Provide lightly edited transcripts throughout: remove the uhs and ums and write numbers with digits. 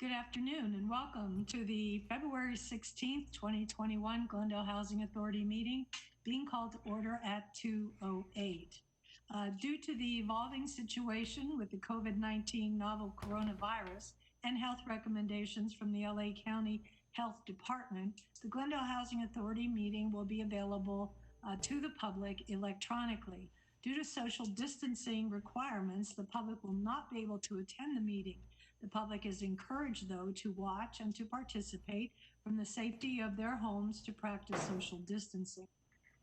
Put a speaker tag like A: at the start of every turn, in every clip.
A: Good afternoon and welcome to the February 16th, 2021 Glendale Housing Authority meeting being called to order at 2:08. Due to the evolving situation with the COVID-19 novel coronavirus and health recommendations from the LA County Health Department, the Glendale Housing Authority meeting will be available to the public electronically. Due to social distancing requirements, the public will not be able to attend the meeting. The public is encouraged, though, to watch and to participate from the safety of their homes to practice social distancing.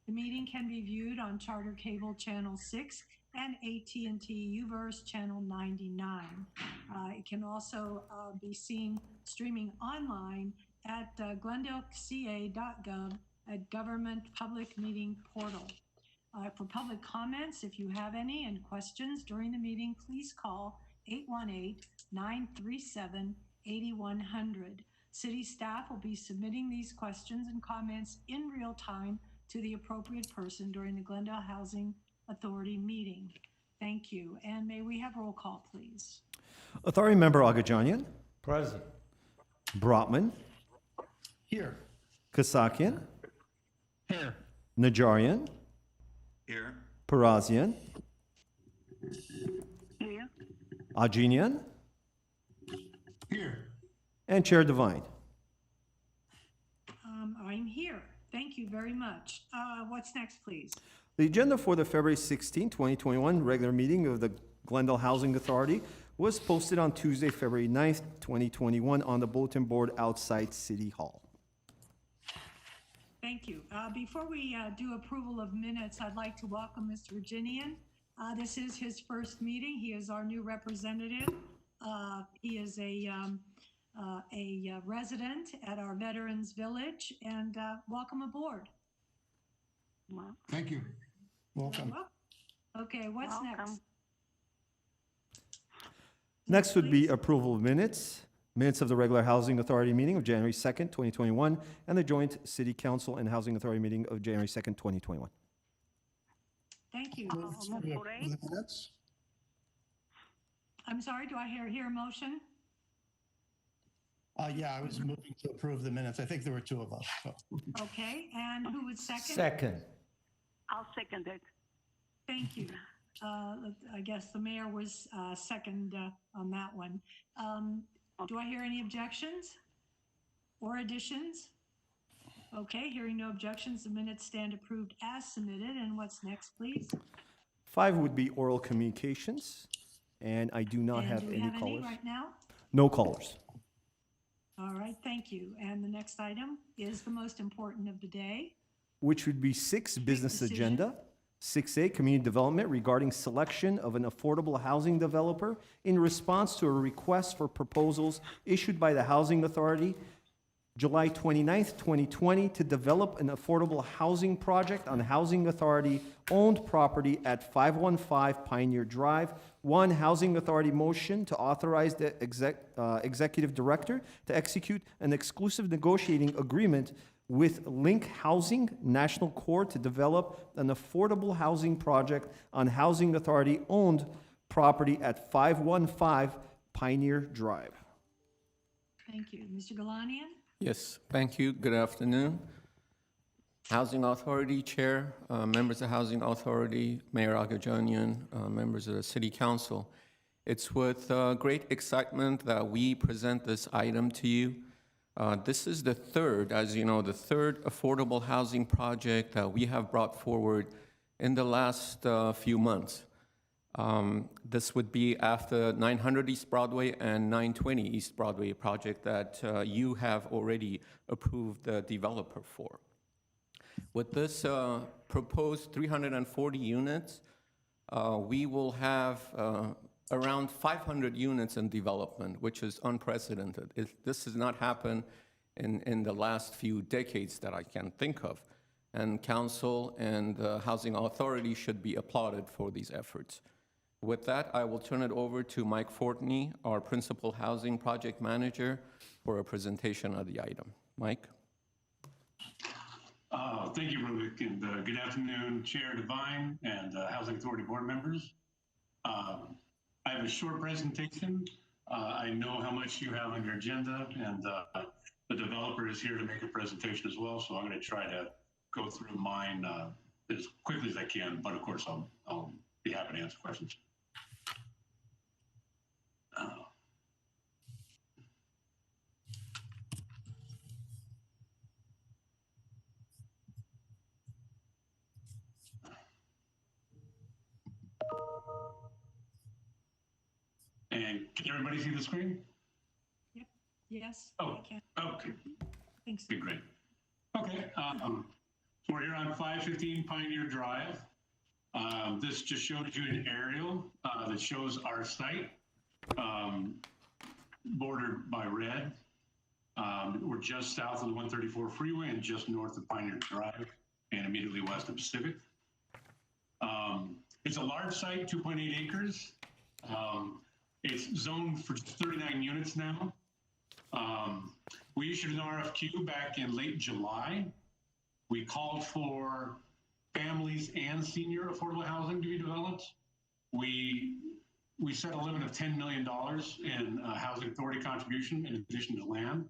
A: The meeting can be viewed on Charter Cable Channel 6 and AT&T UVerse Channel 99. It can also be seen streaming online at glendaleca.gov at Government Public Meeting Portal. For public comments, if you have any and questions during the meeting, please call 818-937-8100. City staff will be submitting these questions and comments in real time to the appropriate person during the Glendale Housing Authority meeting. Thank you. And may we have roll call, please?
B: Authority member Agajanian.
C: Present.
B: Brotman.
C: Here.
B: Kasakian.
C: Here.
B: Najarian.
C: Here.
B: Parazian.
D: Here.
B: Ajinian.
C: Here.
B: And Chair Devine.
A: I'm here. Thank you very much. What's next, please?
B: The agenda for the February 16, 2021 regular meeting of the Glendale Housing Authority was posted on Tuesday, February 9th, 2021 on the bulletin board outside City Hall.
A: Thank you. Before we do approval of minutes, I'd like to welcome Mr. Virginian. This is his first meeting. He is our new representative. He is a resident at our Veterans Village, and welcome aboard.
C: Thank you. Welcome.
A: Okay, what's next?
B: Next would be approval of minutes. Minutes of the regular Housing Authority meeting of January 2nd, 2021, and the joint City Council and Housing Authority meeting of January 2nd, 2021.
A: Thank you.
C: Minutes?
A: I'm sorry, do I hear a motion?
E: Yeah, I was moving to approve the minutes. I think there were two of us. So.
A: Okay, and who would second?
C: Second.
D: I'll second it.
A: Thank you. I guess the mayor was second on that one. Do I hear any objections or additions? Okay, hearing no objections, the minutes stand approved as submitted. And what's next, please?
B: 5 would be oral communications, and I do not have
A: do we
B: any
A: have
B: callers.
A: any right now?
B: No callers.
A: All right, thank you. And the next item is the most important of the day.
B: Which would be 6, business
A: decision.
B: agenda. 6A, community development regarding selection of an affordable housing developer in response to a request for proposals issued by the Housing Authority July 29th, 2020 to develop an affordable housing project on Housing Authority owned property at 515 Pioneer Drive. 1, Housing Authority motion to authorize the executive director to execute an exclusive negotiating agreement with Link Housing National Corps to develop an affordable housing project on Housing Authority owned property at 515 Pioneer Drive.
A: Thank you. Mr. Galanian?
F: Yes, thank you. Good afternoon. Housing Authority Chair, members of Housing Authority, Mayor Agajanian, members of the City Council. It's with great excitement that we present this item to you. This is the third, as you know, the third affordable housing project that we have brought forward in the last few months. This would be after 900 East Broadway and 920 East Broadway project that you have already approved the developer for. With this proposed 340 units, we will have around 500 units in development, which is unprecedented. This has not happened in the last few decades that I can think of. And Council and the Housing Authority should be applauded for these efforts. With that, I will turn it over to Mike Fortney, our Principal Housing Project Manager, for a presentation of the item. Mike?
G: Thank you, Rubik, and good afternoon, Chair Devine and Housing Authority board members. I have a short presentation I know how much you have on your agenda, and the developer is here to make a presentation as well, so I'm going to try to go through mine as quickly as I can, but of course I'll be happy to answer questions. And can everybody see the screen?
A: Yep. Yes.
G: Oh,
A: I can.
G: okay.
A: Thanks.
G: Okay, great. Okay, so we're here on 515 Pioneer Drive. This just shows you an aerial that shows our site, bordered by red. We're just south of the 134 freeway and just north of Pioneer Drive and immediately west of Pacific. It's a large site, 2.8 acres. It's zoned for 39 units now. We issued an RFQ back in late July. We called for families and senior affordable housing to be developed. We set a limit of $10 million in housing authority contribution in addition to land.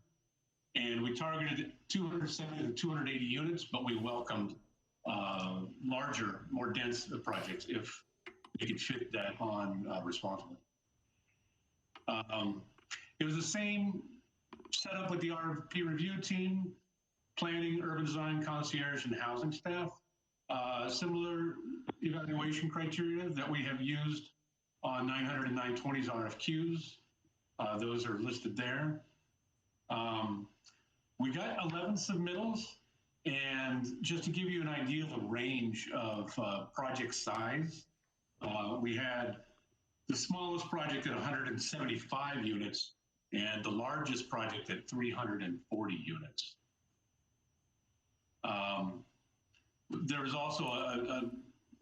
G: And we targeted 270 to 280 units, but we welcomed larger, more dense projects if we could fit that on responsibly. It was the same setup with the RFP review team, planning, urban design, concierge, and housing staff. Similar evaluation criteria that we have used on 900 and 920's RFQs. Those are listed there. We got 11 submittals, and just to give you an idea of the range of project size, we had the smallest project at 175 units and the largest project at 340 units. There was also a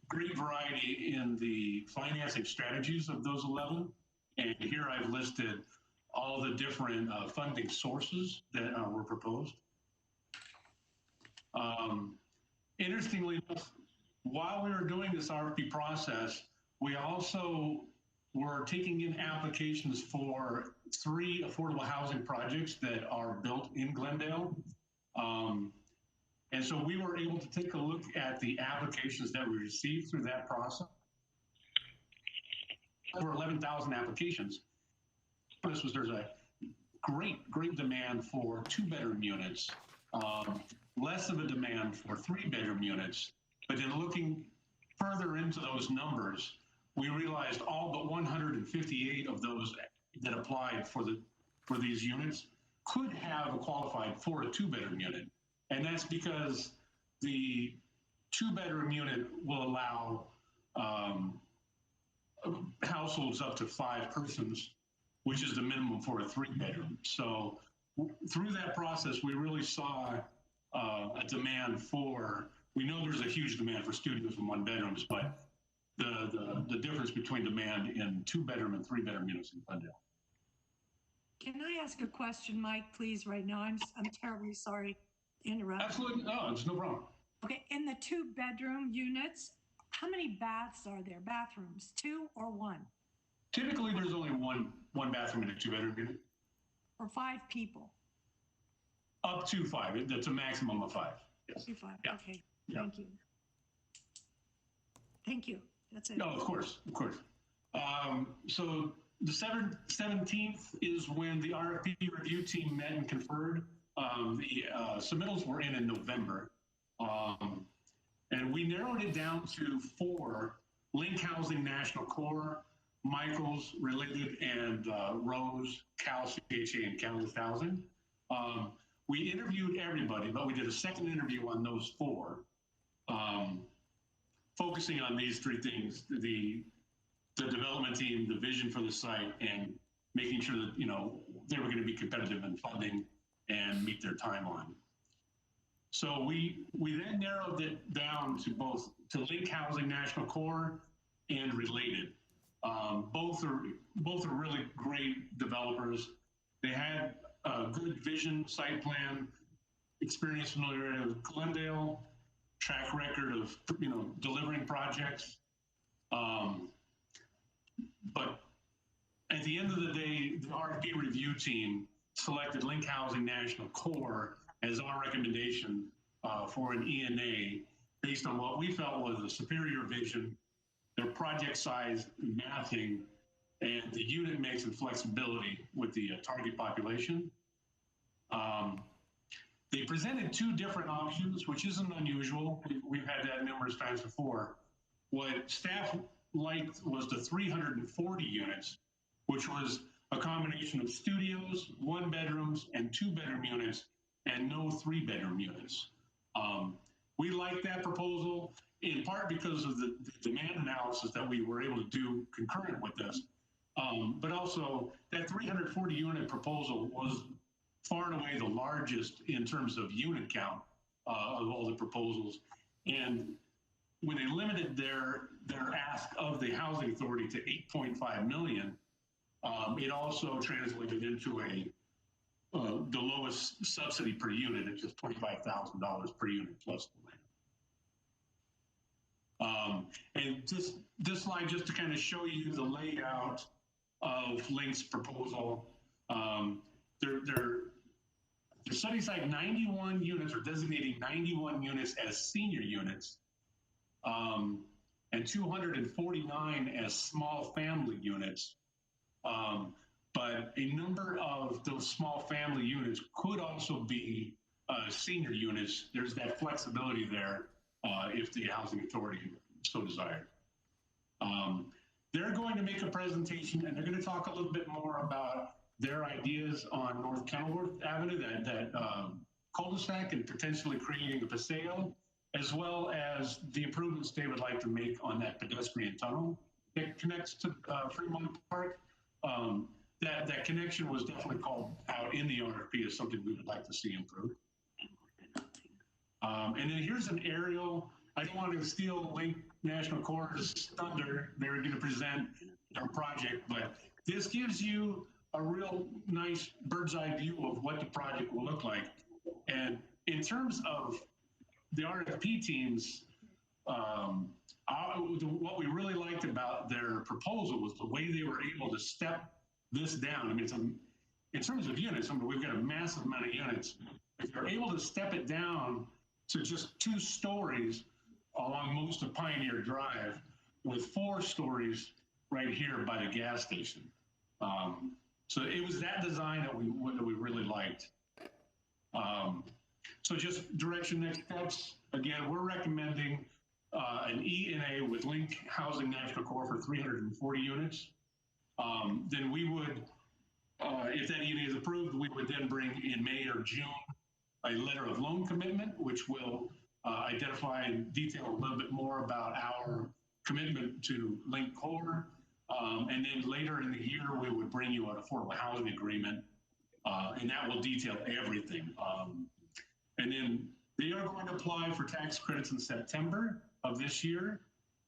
G: great variety in the financing strategies of those 11. And here I've listed all the different funding sources that were proposed. Interestingly enough, while we were doing this RFP process, we also were taking in applications for 3 affordable housing projects that are built in Glendale. And so we were able to take a look at the applications that we received through that process. Over 11,000 applications. There's a great demand for 2-bedroom units, less of a demand for 3-bedroom units. But then looking further into those numbers, we realized all but 158 of those that applied for these units could have qualified for a 2-bedroom unit. And that's because the 2-bedroom unit will allow households up to 5 persons, which is the minimum for a 3-bedroom. So through that process, we really saw a demand for, we know there's a huge demand for studios and 1-bedrooms, but the difference between demand in 2-bedroom and 3-bedroom units in Glendale.
A: Can I ask a question, Mike, please, right now? I'm terribly sorry to interrupt.
G: Absolutely, no, it's no problem.
A: Okay, in the 2-bedroom units, how many baths are there? Bathrooms, 2 or 1?
G: Typically, there's only one bathroom in a 2-bedroom unit.
A: For 5 people?
G: Up to 5. That's a maximum of 5. Yes.
A: 2, 5.
G: Yeah.
A: Okay.
G: Yeah.
A: Thank you. Thank you. That's it.
G: No, of course. So the 17th is when the RFP review team met and conferred. The submittals were in November. And we narrowed it down to 4: Link Housing, National Core, Michaels, Related, and Rose, Cal CHA, and Catalyst Housing. We interviewed everybody, but we did a second interview on those 4, focusing on these 3 things: the development team, the vision for the site, and making sure that they were going to be competitive in funding and meet their timeline. So we then narrowed it down to Link Housing, National Core, and Related. Both are really great developers. They had a good vision, site plan, experience, familiarity with Glendale, track record of delivering projects. But at the end of the day, the RFP review team selected Link Housing National Core as our recommendation for an ENA based on what we felt was a superior vision, their project size, mathing, and the unit mix and flexibility with the target population. They presented two different options, which isn't unusual. We've had that numerous times before. What staff liked was the 340 units, which was a combination of studios, 1-bedrooms, and 2-bedroom units, and no 3-bedroom units. We like that proposal in part because of the demand analysis that we were able to do concurrent with this. But also that 340 unit proposal was far and away the largest in terms of unit count of all the proposals. And when they limited their ask of the housing authority to 8.5 million, it also translated into the lowest subsidy per unit at just $25,000 per unit plus the land. And this slide, just to kind of show you the layout of Link's proposal. They're setting aside 91 units, or designating 91 units as senior units, and 249 as small family units. But a number of those small family units could also be senior units. There's that flexibility there if the housing authority so desired. They're going to make a presentation, and they're going to talk a little bit more about their ideas on North Kenilworth Avenue, that cul-de-sac, and potentially creating a paseo, as well as the improvements they would like to make on that pedestrian tunnel that connects to Fremont Park. That connection was definitely called out in the RFP as something we would like to see improved. And then here's an aerial. I don't want to steal Link National Core's thunder. They're going to present their project, but this gives you a real nice bird's eye view of what the project will look like. And in terms of the RFP teams, what we really liked about their proposal was the way they were able to step this down. I mean, in terms of units, we've got a massive amount of units. If you're able to step it down to just 2 stories along most of Pioneer Drive, with 4 stories right here by the gas station. So it was that design that we really liked. So just direction, next steps. Again, we're recommending an ENA with Link Housing National Core for 340 units. Then we would, if that ENA is approved, we would then bring in May or June a letter of loan commitment, which will identify and detail a little bit more about our commitment to Link Core. And then later in the year, we would bring you an affordable housing agreement, and that will detail everything. And then they are going to apply for tax credits in September of this year,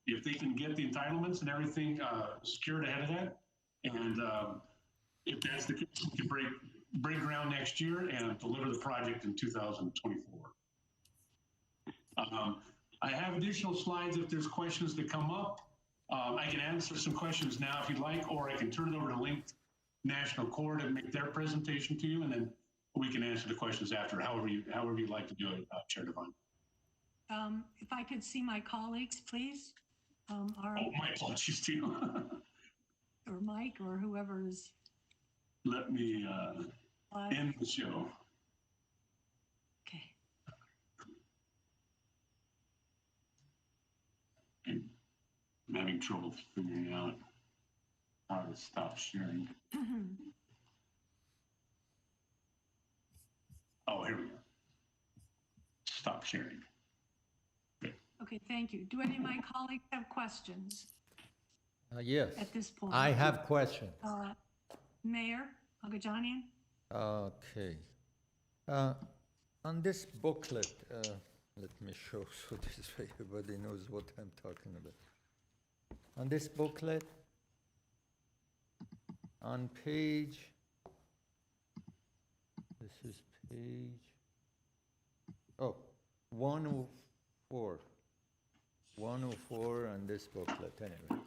G: if they can get the entitlements and everything secured ahead of that. And if that's the case, we can break ground next year and deliver the project in 2024. I have additional slides if there's questions that come up. I can answer some questions now if you'd like, or I can turn it over to Link National Core to make their presentation to you, and then we can answer the questions after, however you'd like to do it, Chair Devine.
A: If I could see my colleagues, please.
G: Oh, my apologies to you.
A: Or Mike, or whoever is.
G: Let me end the show.
A: Okay.
G: I'm having trouble figuring out how to stop sharing. Oh, here we go. Stop sharing.
A: Okay, thank you. Do any of my colleagues have questions
H: Yes,
A: at this point?
H: I have question.
A: Mayor Agajanian?
H: Okay. On this booklet, let me show so this way everybody knows what I'm talking about. On this booklet, on page, this is page, 104. 104 on this booklet, anyway.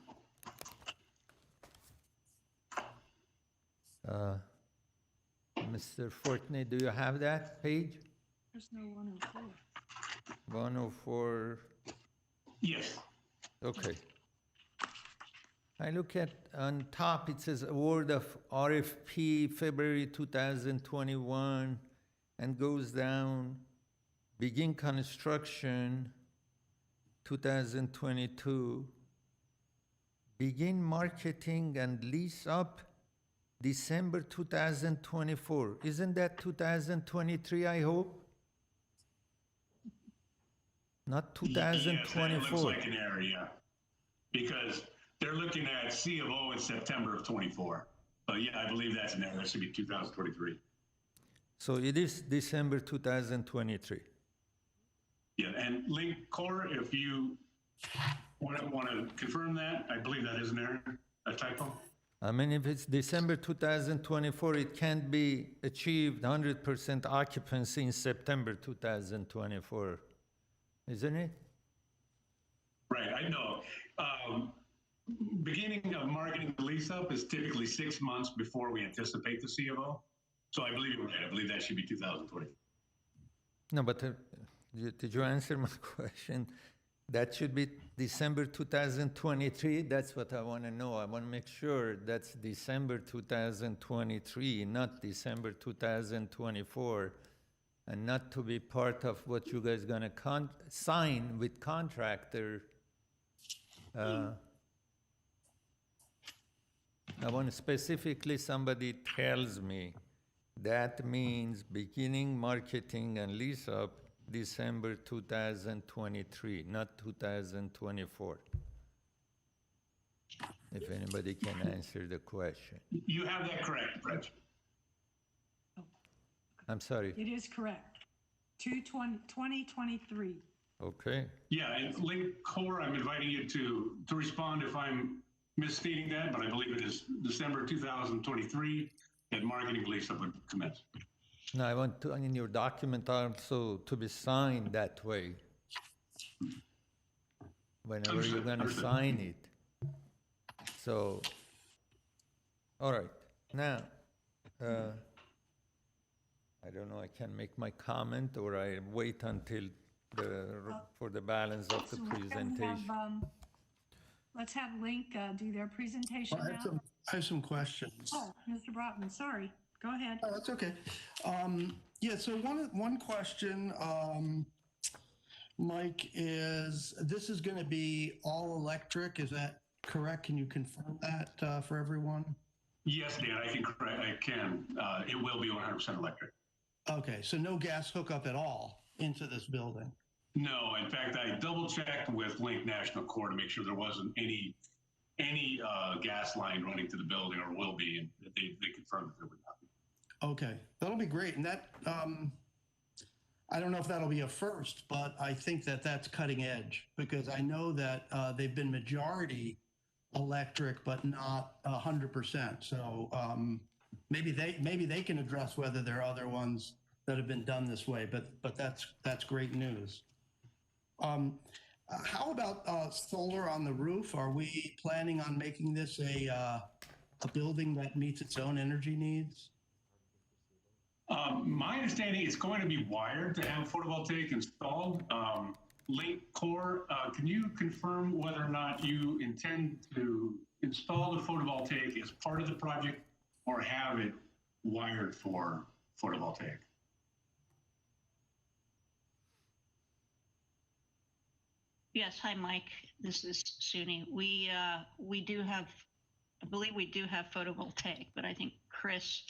H: Mr. Fortney, do you have that page?
A: There's no 104.
H: 104,
G: Yes.
H: okay. I look at, on top, it says award of RFP February 2021, and goes down, begin construction 2022, begin marketing and lease up December 2024. Isn't that 2023, I hope? Not
G: Yes, that
H: 2024.
G: looks like an error, yeah. Because they're looking at C of O in September of 24. But yeah, I believe that's an error. That should be 2023.
H: So it is December 2023.
G: Yeah, and Link Core, if you want to confirm that, I believe that is an error, a typo.
H: I mean, if it's December 2024, it can't be achieved 100% occupancy in September 2024, isn't it?
G: Right, I know. Beginning of marketing the lease up is typically 6 months before we anticipate the C of O. So I believe you're right. I believe that should be 2020.
H: No, but did you answer my question? That should be December 2023. That's what I want to know. I want to make sure that's December 2023, not December 2024, and not to be part of what you guys going to sign with contractor. I want specifically somebody tells me that means beginning marketing and lease up December 2023, not 2024. If anybody can answer the question.
G: You have that correct, Brett.
H: I'm sorry.
A: It is correct. 2023.
H: Okay.
G: Yeah, and Link Core, I'm inviting you to respond if I'm misstating that, but I believe it is December 2023 that marketing lease up would commence.
H: No, I want to, in your document also to be signed that way. Whenever you're going to sign it. So, all right. Now, I don't know, I can make my comment or I wait until for the balance of the
A: So we're gonna
H: presentation.
A: Let's have Link do their presentation
E: Well,
A: now.
E: I have some questions.
A: Oh, Mr. Broughton, sorry. Go ahead.
E: Oh, that's okay. Yeah, so one question, Mike, is this is going to be all electric, is that correct? Can you confirm that for everyone?
G: Yes, Dan, I can. It will be 100% electric.
E: Okay, so no gas hookup at all into this building?
G: No, in fact, I double checked with Link National Core to make sure there wasn't any gas line running to the building, or will be, and they confirmed that there would not be.
E: Okay, that'll be great. And that, I don't know if that'll be a first, but I think that that's cutting edge because I know that they've been majority electric, but not 100%. So maybe they can address whether there are other ones that have been done this way, but that's great news. How about solar on the roof? Are we planning on making this a building that meets its own energy needs?
G: My understanding is going to be wired to have photovoltaic installed. Link Core, can you confirm whether or not you intend to install the photovoltaic as part of the project or have it wired for photovoltaic?
I: Yes, hi, Mike. This is Suni. We do have, I believe we do have photovoltaic, but I think Chris,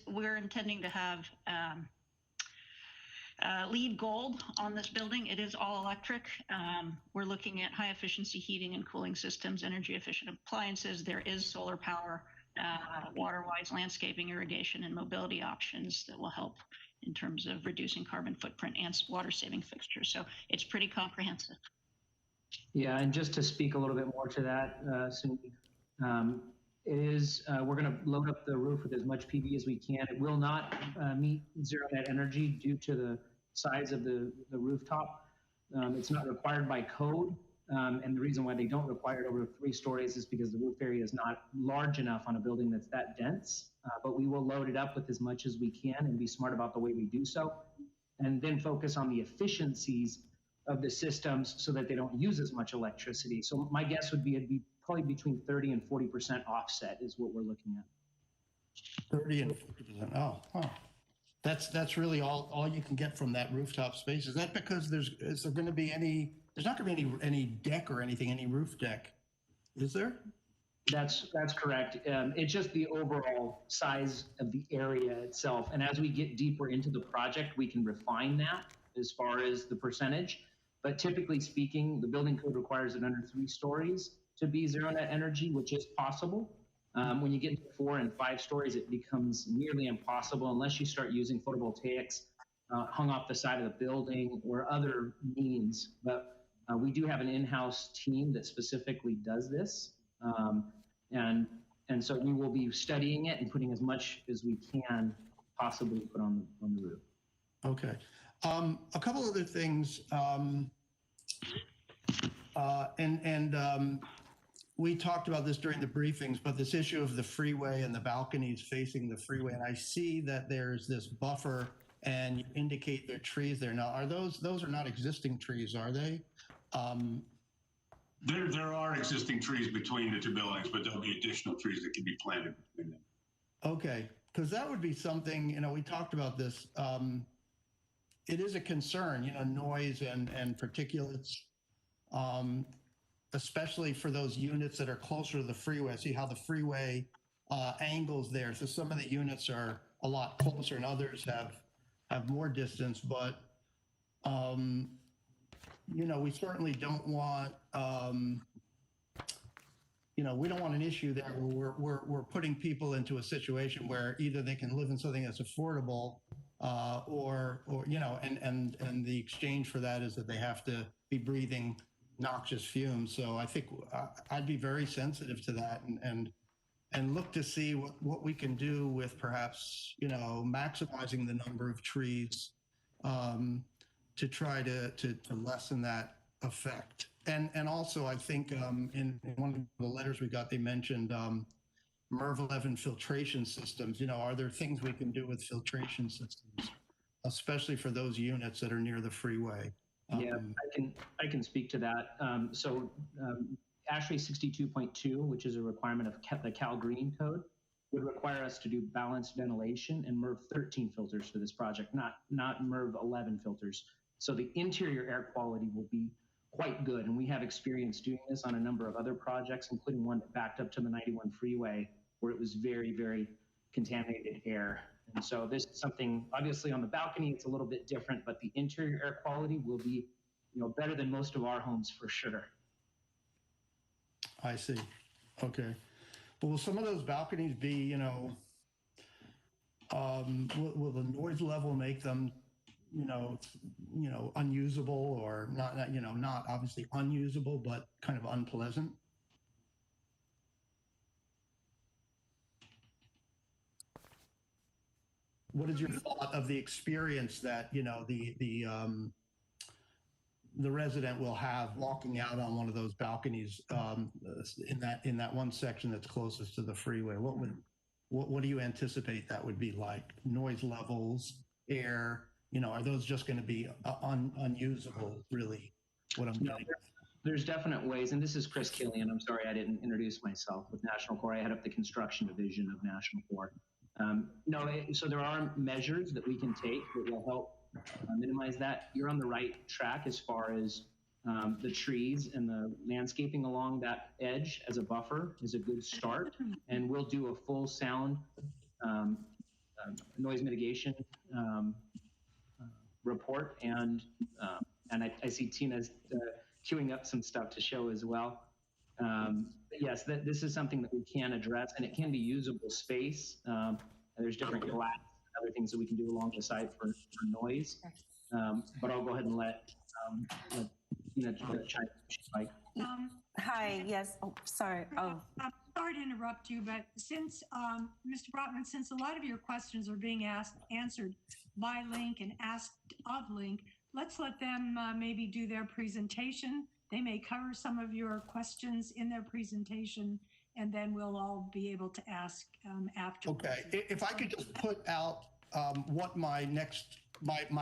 I: we're intending to have LEED Gold on this building. It is all electric. We're looking at high efficiency heating and cooling systems, energy efficient appliances. There is solar power, water-wise landscaping, irrigation, and mobility options that will help in terms of reducing carbon footprint and water saving fixtures. So it's pretty comprehensive.
J: Yeah, and just to speak a little bit more to that, Cindy, we're going to load up the roof with as much PV as we can. It will not meet zero net energy due to the size of the rooftop. It's not required by code, And the reason why they don't require it over 3 stories is because the roof area is not large enough on a building that's that dense. But we will load it up with as much as we can and be smart about the way we do so, and then focus on the efficiencies of the systems so that they don't use as much electricity. So my guess would be it'd be probably between 30 and 40% offset is what we're looking at.
E: 30 and 40%. Oh, huh. That's really all you can get from that rooftop space. Is that because there's not going to be any deck or anything, any roof deck? Is there?
J: That's correct. It's just the overall size of the area itself. And as we get deeper into the project, we can refine that as far as the percentage. But typically speaking, the building code requires it under 3 stories to be zero net energy, which is possible. When you get to 4 and 5 stories, it becomes nearly impossible unless you start using photovoltaics hung off the side of the building or other means. But we do have an in-house team that specifically does this. And so we will be studying it and putting as much as we can possibly put on the roof.
E: Okay. A couple other things. We talked about this during the briefings, but this issue of the freeway and the balconies facing the freeway, and I see that there's this buffer and you indicate there are trees there. Now, are those are not existing trees, are they?
G: There are existing trees between the 2 buildings, but there'll be additional trees that can be planted between them.
E: Okay, because that would be something, we talked about this. It is a concern, noise and particulates, especially for those units that are closer to the freeway. See how the freeway angles there. So some of the units are a lot closer and others have more distance, but we certainly don't want, we don't want an issue there where we're putting people into a situation where either they can live in something that's affordable, or and the exchange for that is that they have to be breathing noxious fumes. So I think I'd be very sensitive to that and look to see what we can do with perhaps, maximizing the number of trees to try to lessen that effect. And also, I think in one of the letters we got, they mentioned MERV 11 filtration systems. Are there things we can do with filtration systems, especially for those units that are near the freeway?
J: Yeah, I can speak to that. ASHRAE 62.2, which is a requirement of the Cal Green Code, would require us to do balanced ventilation and MERV 13 filters for this project, not MERV 11 filters. So the interior air quality will be quite good, and we have experience doing this on a number of other projects, including one that backed up to the 91 freeway, where it was very, very contaminated air. And so this is something, obviously on the balcony, it's a little bit different, but the interior air quality will be, better than most of our homes for sure.
E: I see. Okay. Well, will some of those balconies be, will the noise level make them, unusable or not obviously unusable, but kind of unpleasant? What is your thought of the experience that the resident will have walking out on one of those balconies in that one section that's closest to the freeway? What do you anticipate that would be like? Noise levels, air, are those just going to be unusable? Really, what I'm getting.
J: There's definite ways, and this is Chris Killian. I'm sorry I didn't introduce myself with National Core. I head up the construction division of National Core. So there are measures that we can take that will help minimize that. You're on the right track as far as the trees and the landscaping along that edge as a buffer is a good start. And we'll do a full sound noise mitigation report. And I see Tina's queuing up some stuff to show as well. But yes, this is something that we can address, and it can be usable space. There's different glass and other things that we can do along the side for noise. But I'll go ahead and let Tina chime in.
K: Hi, yes. Oh, sorry.
A: I'm sorry to interrupt you, but since, Mr. Brotman, since a lot of your questions are being answered by Link and asked of Link, let's let them maybe do their presentation They may cover some of your questions in their presentation, and then we'll all be able to ask afterwards.
E: Okay, if I could just put out what my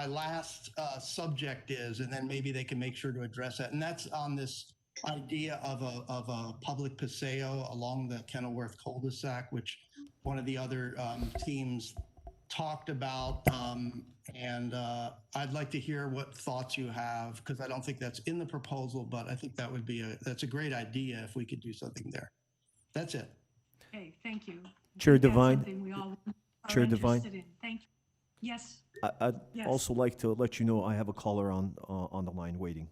E: last subject is, and then maybe they can make sure to address that. And that's on this idea of a public paseo along the Kenilworth Culdesac, which one of the other teams talked about. And I'd like to hear what thoughts you have, because I don't think that's in the proposal, but I think that would be that's a great idea if we could do something there. That's it.
A: Okay, thank you.
B: Chair
A: I think that's
B: Devine.
A: something we all are
B: Chair Devine.
A: interested in. Thank you. Yes.
B: I'd
A: Yes.
B: also like to let you know I have a caller on the line waiting.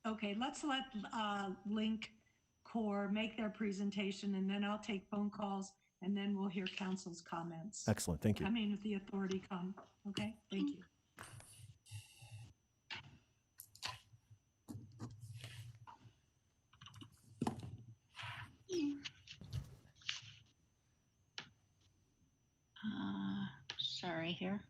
A: Okay, let's let Link Core make their presentation, and then I'll take phone calls, and then we'll hear council's comments.
B: Excellent, thank you.
A: I mean, if the authority come. Okay, thank you.
I: Sorry here.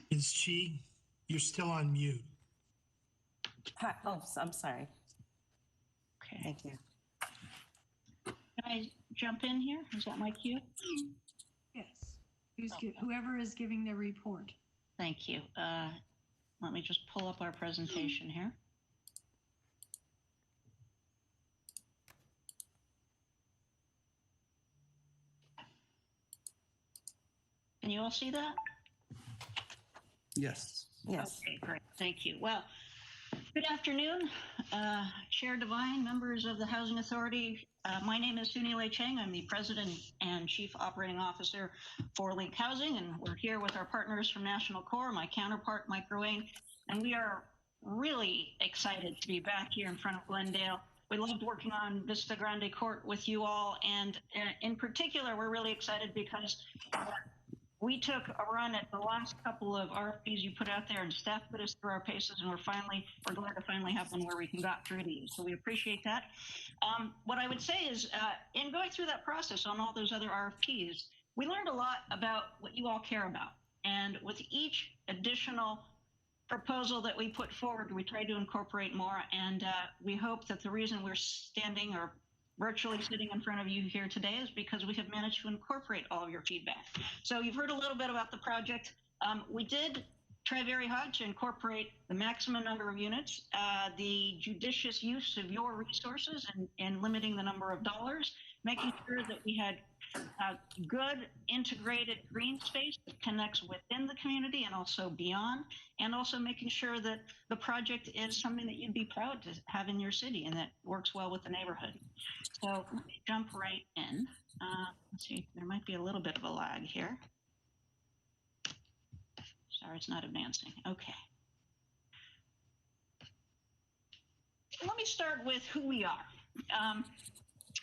L: Ms. Chi, you're still on mute.
K: Hi. Oh, I'm sorry.
I: Okay.
K: Thank you.
I: Can I jump in here? Is that my cue?
A: Yes. Whoever is giving the report.
I: Thank you. Let me just pull up our presentation here. Can you all see that?
E: Yes.
K: Yes.
I: Okay, great. Thank you. Well, good afternoon, Chair Devine, members of the Housing Authority. My name is Sunile Cheng. I'm the President and Chief Operating Officer for Link Housing, and we're here with our partners from National Core, my counterpart, Mike Ruane, and we are really excited to be back here in front of Glendale. We loved working on Vista Grande Court with you all, and in particular, we're really excited because we took a run at the last couple of RFPs you put out there, and staff put us through our paces, and we're glad to finally have one where we can got through these. So we appreciate that. What I would say is, in going through that process on all those other RFPs, we learned a lot about what you all care about. And with each additional proposal that we put forward, we tried to incorporate more. And we hope that the reason we're standing or virtually sitting in front of you here today is because we have managed to incorporate all of your feedback. So you've heard a little bit about the project. We did try very hard to incorporate the maximum number of units, the judicious use of your resources and limiting the number of dollars, making sure that we had good integrated green space that connects within the community and also beyond, and also making sure that the project is something that you'd be proud to have in your city and that works well with the neighborhood. So let me jump right in. Let's see, there might be a little bit of a lag here. Sorry, it's not advancing. Okay. Let me start with who we are.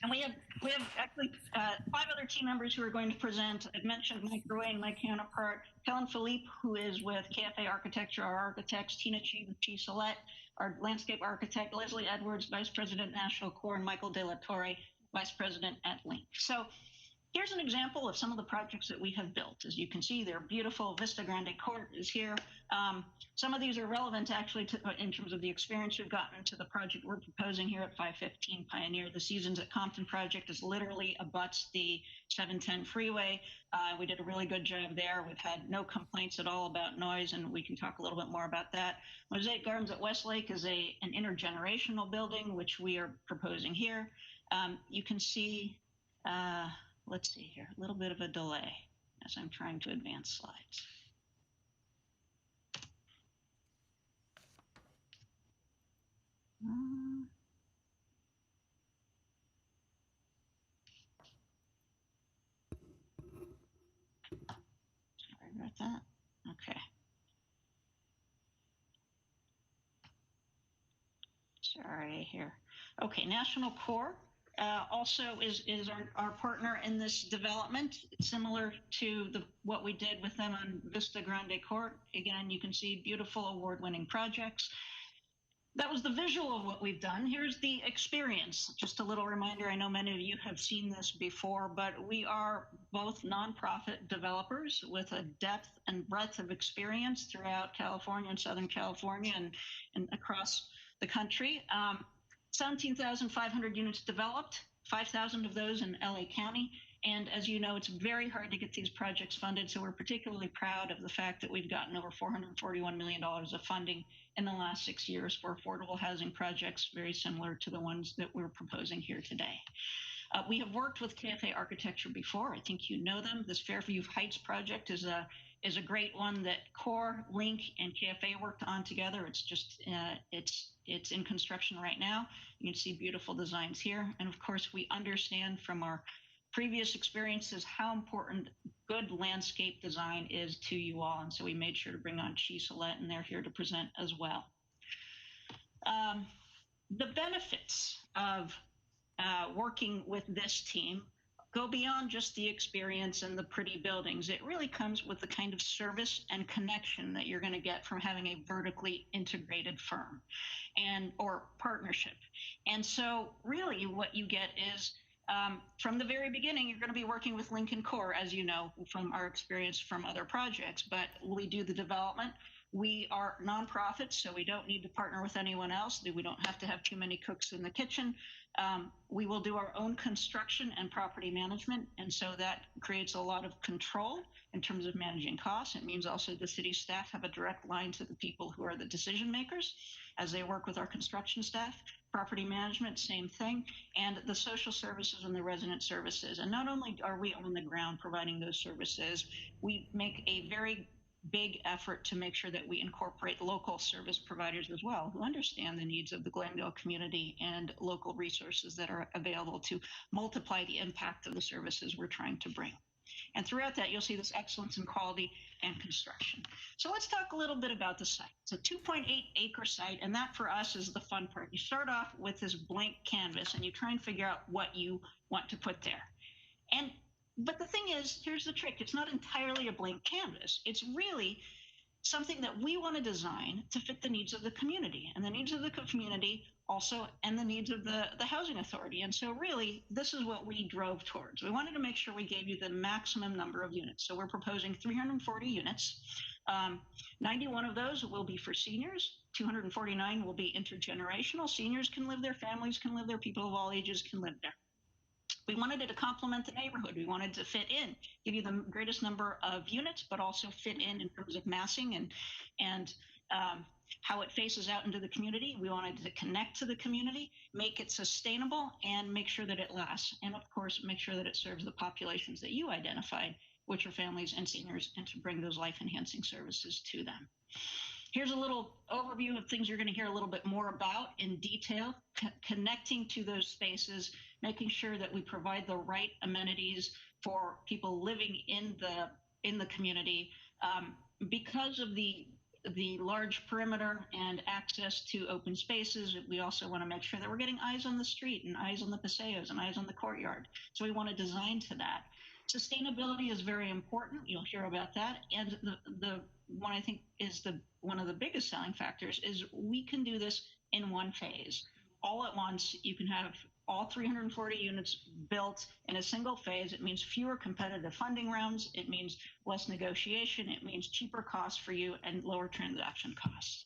I: And we have actually 5 other team members who are going to present. I've mentioned Mike Ruane, my counterpart, Helen Philippe, who is with KFA Architecture, our architects, Tina Chi with Chi Solette, our landscape architect, Leslie Edwards, Vice President, National Core, and Michael De La Torre, Vice President at Link. So here's an example of some of the projects that we have built. As you can see, they're beautiful. Vista Grande Court is here. Some of these are relevant actually in terms of the experience we've gotten to the project we're proposing here at 515 Pioneer. The Seasons at Compton project is literally abuts the 710 freeway. We did a really good job there. We've had no complaints at all about noise, and we can talk a little bit more about that. Mosaic Gardens at Westlake is an intergenerational building, which we are proposing here. You can see, let's see here, a little bit of a delay as I'm trying to advance slides. Sorry about that. Okay. Sorry here. Okay, National Core also is our partner in this development, similar to what we did with them on Vista Grande Court. Again, you can see beautiful award-winning projects. That was the visual of what we've done. Here's the experience. Just a little reminder, I know many of you have seen this before, but we are both nonprofit developers with a depth and breadth of experience throughout California and Southern California and across the country. 17,500 units developed, 5,000 of those in LA County. And as you know, it's very hard to get these projects funded. So we're particularly proud of the fact that we've gotten over $441 million of funding in the last 6 years for affordable housing projects, very similar to the ones that we're proposing here today. We have worked with KFA Architecture before. I think you know them. This Fairview Heights project is a great one that Core, Link, and KFA worked on together. It's just it's in construction right now. You can see beautiful designs here, and of course, we understand from our previous experiences how important good landscape design is to you all, and so we made sure to bring on Chi Solette, and they're here to present as well. The benefits of working with this team go beyond just the experience and the pretty buildings. It really comes with the kind of service and connection that you're going to get from having a vertically integrated firm or partnership. And so really what you get is from the very beginning, you're going to be working with Lincoln Core, as you know, from our experience from other projects, but we do the development. We are nonprofits, so we don't need to partner with anyone else. We don't have to have too many cooks in the kitchen. We will do our own construction and property management, and so that creates a lot of control in terms of managing costs. It means also the city staff have a direct line to the people who are the decision makers as they work with our construction staff. Property management, same thing, and the social services and the resident services. And not only are we on the ground providing those services, we make a very big effort to make sure that we incorporate local service providers as well, who understand the needs of the Glendale community and local resources that are available to multiply the impact of the services we're trying to bring. And throughout that, you'll see this excellence in quality and construction. So let's talk a little bit about the site. It's a 2.8 acre site, and that for us is the fun part. You start off with this blank canvas, and you try and figure out what you want to put there. But the thing is, here's the trick. It's not entirely a blank canvas. It's really something that we want to design to fit the needs of the community, and the needs of the community also, and the needs of the housing authority. And so really, this is what we drove towards. We wanted to make sure we gave you the maximum number of units. So we're proposing 340 units. 91 of those will be for seniors. 249 will be intergenerational. Seniors can live there, families can live there, people of all ages can live there. We wanted it to complement the neighborhood. We wanted to fit in, give you the greatest number of units, but also fit in terms of massing and how it faces out into the community. We wanted to connect to the community, make it sustainable, and make sure that it lasts. And of course, make sure that it serves the populations that you identified, which are families and seniors, and to bring those life-enhancing services to them. Here's a little overview of things you're going to hear a little bit more about in detail, connecting to those spaces, making sure that we provide the right amenities for people living in the community. Because of the large perimeter and access to open spaces, we also want to make sure that we're getting eyes on the street and eyes on the paseos and eyes on the courtyard. So we want to design to that. Sustainability is very important. You'll hear about that. And the one I think is one of the biggest selling factors is we can do this in one phase. All at once, you can have all 340 units built in a single phase. It means fewer competitive funding rounds. It means less negotiation. It means cheaper costs for you and lower transaction costs.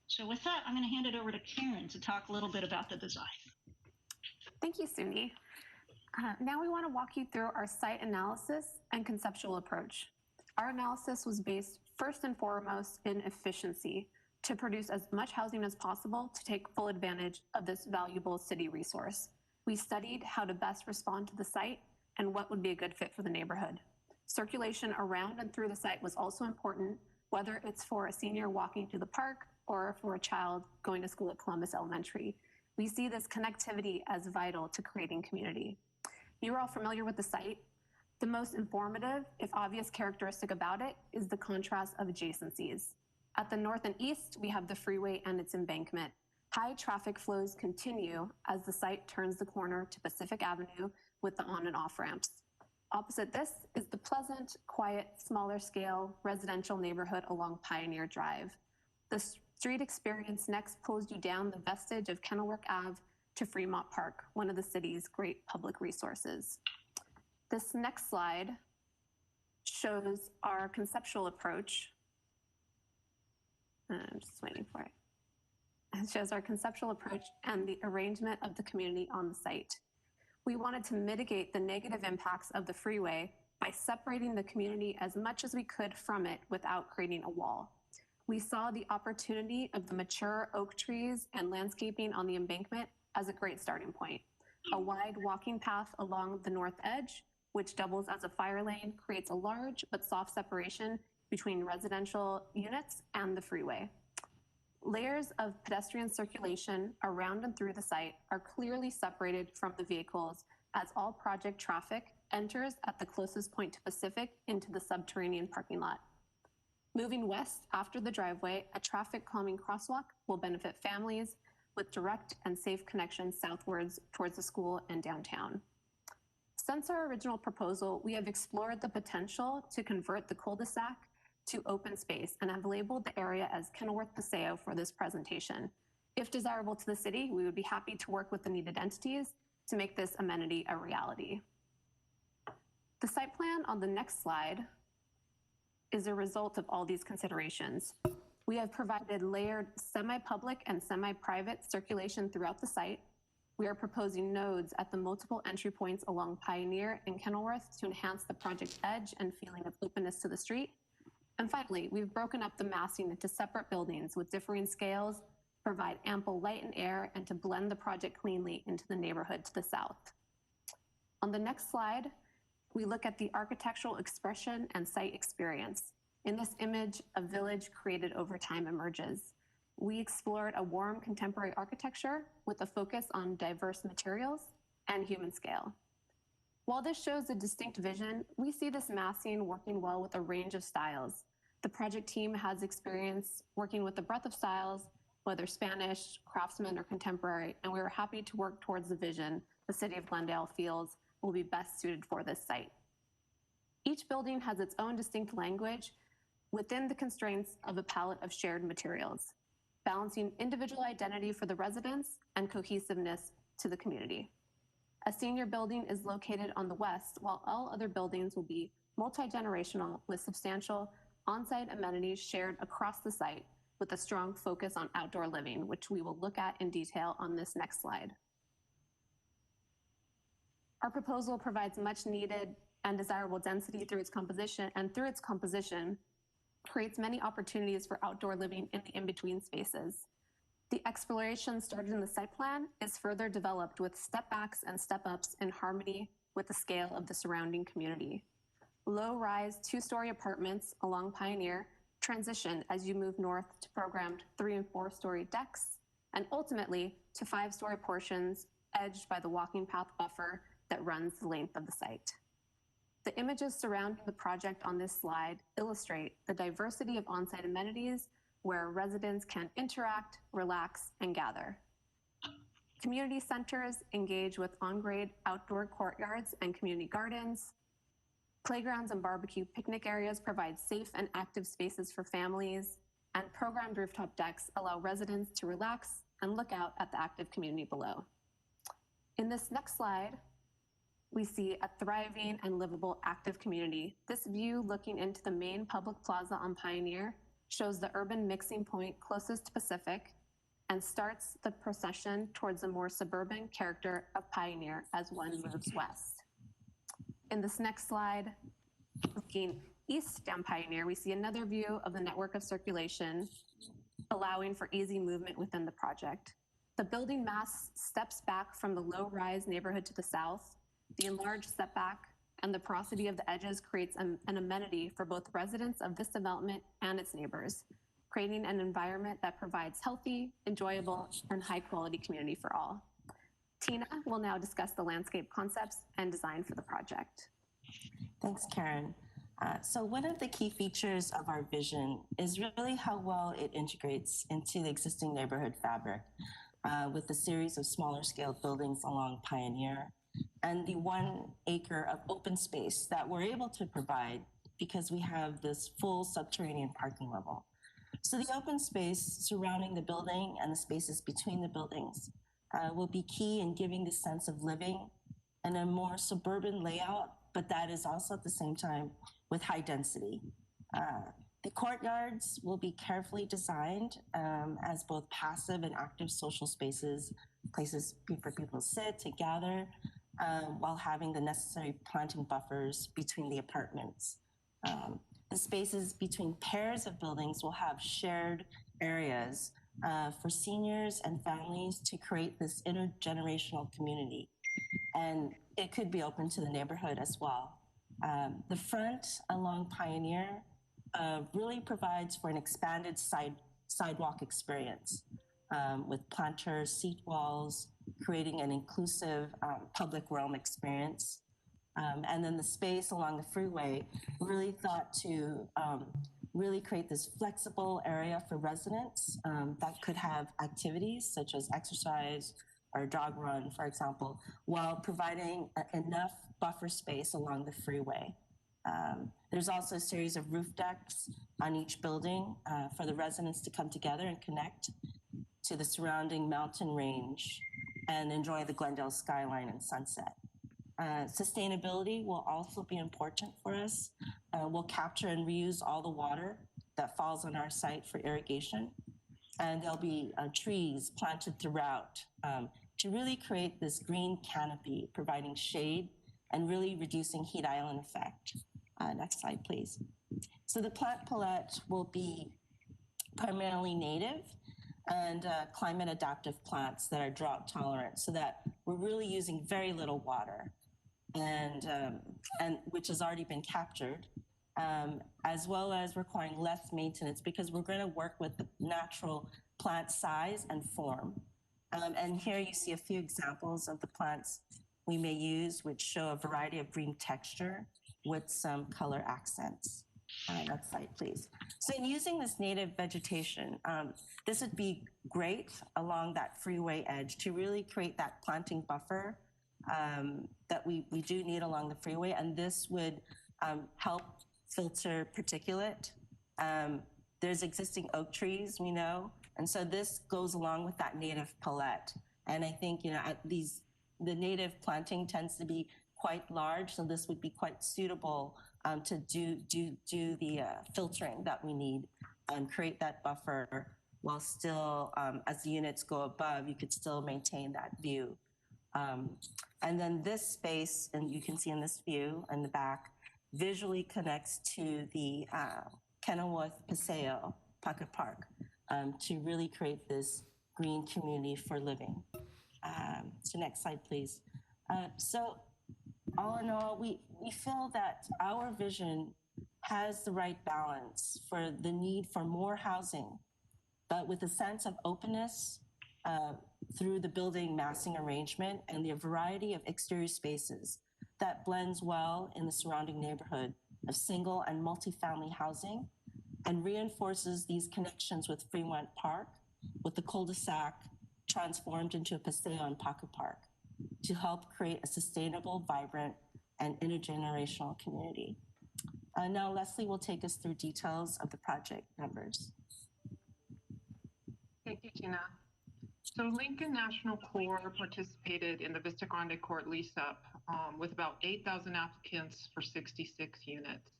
I: So with that, I'm going to hand it over to Karen to talk a little bit about the design.
M: Thank you, Suni. Now we want to walk you through our site analysis and conceptual approach. Our analysis was based first and foremost in efficiency to produce as much housing as possible to take full advantage of this valuable city resource. We studied how to best respond to the site and what would be a good fit for the neighborhood. Circulation around and through the site was also important, whether it's for a senior walking to the park or for a child going to school at Columbus Elementary. We see this connectivity as vital to creating community. You're all familiar with the site. The most informative, if obvious, characteristic about it is the contrast of adjacencies. At the north and east, we have the freeway and its embankment. High traffic flows continue as the site turns the corner to Pacific Avenue with the on and off ramps. Opposite this is the pleasant, quiet, smaller scale residential neighborhood along Pioneer Drive. The Street experience next pulls you down the vestige of Kenilworth Ave to Fremont Park, one of the city's great public resources. This next slide shows our conceptual approach. I'm just waiting for it. It shows our conceptual approach and the arrangement of the community on the site. We wanted to mitigate the negative impacts of the freeway by separating the community as much as we could from it without creating a wall. We saw the opportunity of the mature oak trees and landscaping on the embankment as a great starting point. A wide walking path along the north edge, which doubles as a fire lane, creates a large but soft separation between residential units and the freeway. Layers of pedestrian circulation around and through the site are clearly separated from the vehicles as all project traffic enters at the closest point to Pacific into the subterranean parking lot. Moving west after the driveway, a traffic calming crosswalk will benefit families with direct and safe connections southwards towards the school and downtown. Since our original proposal, we have explored the potential to convert the cul-de-sac to open space and have labeled the area as Kenilworth Paseo for this presentation. If desirable to the city, we would be happy to work with the needed entities to make this amenity a reality. The site plan on the next slide is a result of all these considerations. We have provided layered semi-public and semi-private circulation throughout the site. We are proposing nodes at the multiple entry points along Pioneer and Kenilworth to enhance the project edge and feeling of openness to the street. And finally, we've broken up the massing into separate buildings with differing scales, provide ample light and air, and to blend the project cleanly into the neighborhood to the south. On the next slide, we look at the architectural expression and site experience. In this image, a village created over time emerges. We explored a warm contemporary architecture with a focus on diverse materials and human scale. While this shows a distinct vision, we see this massing working well with a range of styles. The project team has experience working with a breadth of styles, whether Spanish, craftsman, or contemporary, and we were happy to work towards the vision the city of Glendale feels will be best suited for this site. Each building has its own distinct language within the constraints of a palette of shared materials, balancing individual identity for the residents and cohesiveness to the community. A senior building is located on the west, while all other buildings will be multi-generational with substantial on-site amenities shared across the site with a strong focus on outdoor living, which we will look at in detail on this next slide. Our proposal provides much needed and desirable density through its composition, and through its composition, creates many opportunities for outdoor living in the in-between spaces. The exploration started in the site plan is further developed with step-backs and step-ups in harmony with the scale of the surrounding community. Low-rise two-story apartments along Pioneer transition as you move north to programmed 3- and 4-story decks, and ultimately to 5-story portions edged by the walking path buffer that runs the length of the site. The images surrounding the project on this slide illustrate the diversity of on-site amenities where residents can interact, relax, and gather. Community centers engage with on-grade outdoor courtyards and community gardens. Playgrounds and barbecue picnic areas provide safe and active spaces for families, and programmed rooftop decks allow residents to relax and look out at the active community below. In this next slide, we see a thriving and livable active community. This view looking into the main public plaza on Pioneer shows the urban mixing point closest to Pacific and starts the procession towards the more suburban character of Pioneer as one moves west. In this next slide, looking east down Pioneer, we see another view of the network of circulation, allowing for easy movement within the project. The building mass steps back from the low-rise neighborhood to the south. The enlarged setback and the porosity of the edges creates an amenity for both residents of this development and its neighbors, creating an environment that provides healthy, enjoyable, and high-quality community for all. Tina will now discuss the landscape concepts and design for the project.
K: Thanks, Karen. So one of the key features of our vision is really how well it integrates into the existing neighborhood fabric with a series of smaller scale buildings along Pioneer and the 1 acre of open space that we're able to provide because we have this full subterranean parking level. So the open space surrounding the building and the spaces between the buildings will be key in giving the sense of living and a more suburban layout, but that is also at the same time with high density. The courtyards will be carefully designed as both passive and active social spaces, places for people to sit, to gather, while having the necessary planting buffers between the apartments. The spaces between pairs of buildings will have shared areas for seniors and families to create this intergenerational community. And it could be open to the neighborhood as well. The front along Pioneer really provides for an expanded sidewalk experience with planters, seat walls, creating an inclusive public realm experience. And then the space along the freeway really thought to really create this flexible area for residents that could have activities such as exercise or a dog run, for example, while providing enough buffer space along the freeway. There's also a series of roof decks on each building for the residents to come together and connect to the surrounding mountain range and enjoy the Glendale skyline and sunset. Sustainability will also be important for us. We'll capture and reuse all the water that falls on our site for irrigation. And there'll be trees planted throughout to really create this green canopy, providing shade and really reducing heat island effect. Next slide, please. So the plant palette will be primarily native and climate adaptive plants that are drought tolerant, so that we're really using very little water, and which has already been captured, as well as requiring less maintenance because we're going to work with the natural plant size and form. And here you see a few examples of the plants we may use, which show a variety of green texture with some color accents. Next slide, please. So in using this native vegetation, this would be great along that freeway edge to really create that planting buffer that we do need along the freeway, and this would help filter particulate. There's existing oak trees, we know, and so this goes along with that native palette. And I think, you know, the native planting tends to be quite large, so this would be quite suitable to do the filtering that we need and create that buffer while still, as the units go above, you could still maintain that view. And then this space, and you can see in this view in the back, visually connects to the Kenilworth Paseo Pocket Park to really create this green community for living. So next slide, please. So all in all, we feel that our vision has the right balance for the need for more housing, but with a sense of openness through the building massing arrangement and the variety of exterior spaces that blends well in the surrounding neighborhood of single and multifamily housing and reinforces these connections with Fremont Park, with the Culdesac transformed into a Paseo and Pocket Park to help create a sustainable, vibrant, and intergenerational community. Now Leslie will take us through details of the project numbers.
N: Thank you, Tina. So Lincoln National Corps participated in the Vista Grande Court lease-up with about 8,000 applicants for 66 units.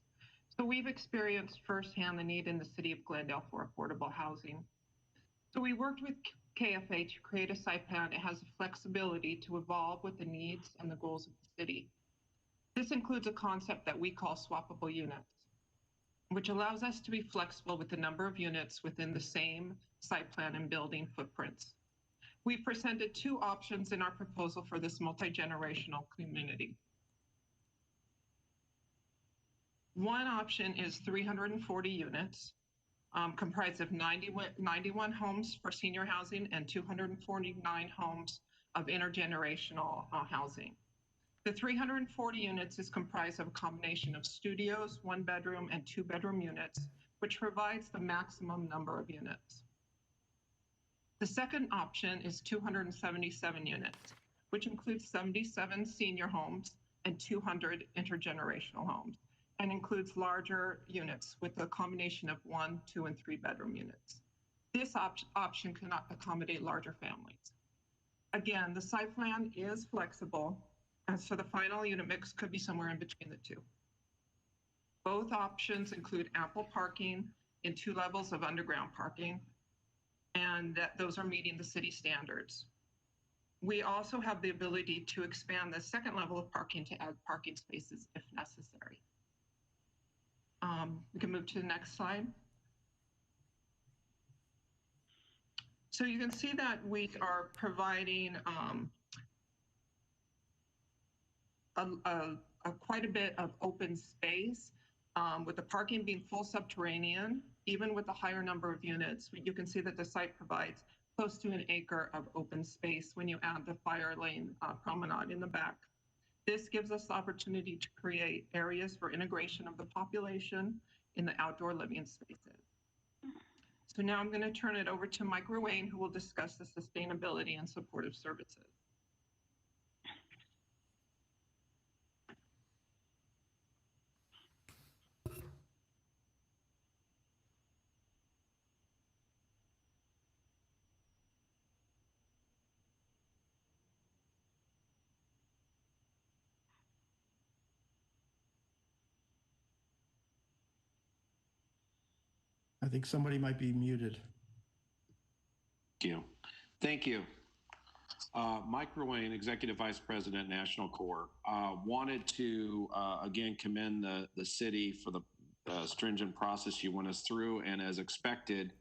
N: So we've experienced firsthand the need in the city of Glendale for affordable housing. So we worked with KFA to create a site plan that has the flexibility to evolve with the needs and the goals of the city. This includes a concept that we call swappable units, which allows us to be flexible with the number of units within the same site plan and building footprints. We presented two options in our proposal for this multi-generational community. One option is 340 units, comprised of 91 homes for senior housing and 249 homes of intergenerational housing. The 340 units is comprised of a combination of studios, 1-bedroom and 2-bedroom units, which provides the maximum number of units. The second option is 277 units, which includes 77 senior homes and 200 intergenerational homes. and includes larger units with a combination of 1, 2, and 3 bedroom units. This option cannot accommodate larger families. Again, the site plan is flexible, and so the final unit mix could be somewhere in between the two. Both options include ample parking in 2 levels of underground parking, and those are meeting the city standards. We also have the ability to expand the second level of parking to add parking spaces if necessary. We can move to the next slide. So you can see that we are providing quite a bit of open space with the parking being full subterranean. Even with the higher number of units, you can see that the site provides close to an acre of open space when you add the fire lane promenade in the back. This gives us the opportunity to create areas for integration of the population in the outdoor living spaces. So now I'm going to turn it over to Mike Ruane, who will discuss the sustainability and supportive services.
E: I think somebody might be muted.
O: Thank you. Mike Ruane, Executive Vice President, National Corps. Wanted to, again, commend the city for the stringent process you went us through. And as expected,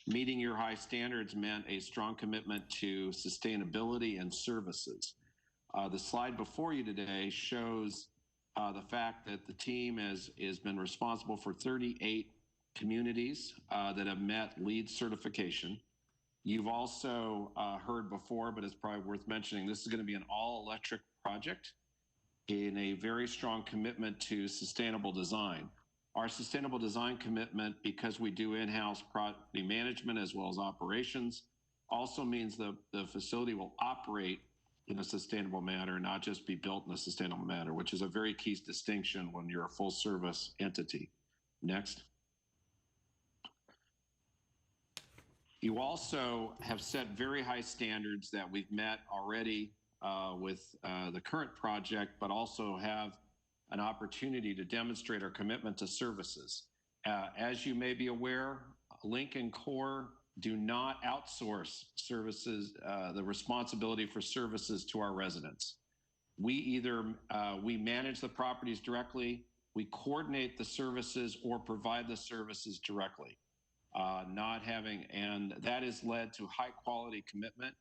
O: meeting your high standards meant a strong commitment to sustainability and services. The slide before you today shows the fact that the team has been responsible for 38 communities that have met LEED certification. You've also heard before, but it's probably worth mentioning, this is going to be an all-electric project in a very strong commitment to sustainable design. Our sustainable design commitment, because we do in-house property management as well as operations, also means the facility will operate in a sustainable manner, not just be built in a sustainable manner, which is a very key distinction when you're a full-service entity. Next. You also have set very high standards that we've met already with the current project, but also have an opportunity to demonstrate our commitment to services. As you may be aware, Lincoln Corps do not outsource services, the responsibility for services to our residents. We either, we manage the properties directly, we coordinate the services, or provide the services directly. And that has led to high quality commitment.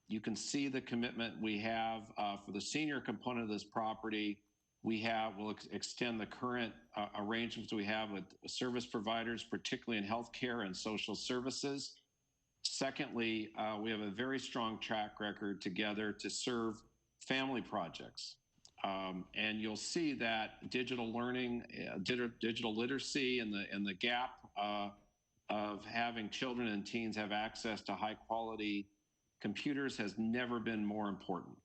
O: You can see the commitment we have for the senior component of this property. We'll extend the current arrangements we have with service providers, particularly in healthcare and social services. Secondly, we have a very strong track record together to serve family projects. And you'll see that digital learning, digital literacy, and the gap of having children and teens have access to high quality computers has never been more important.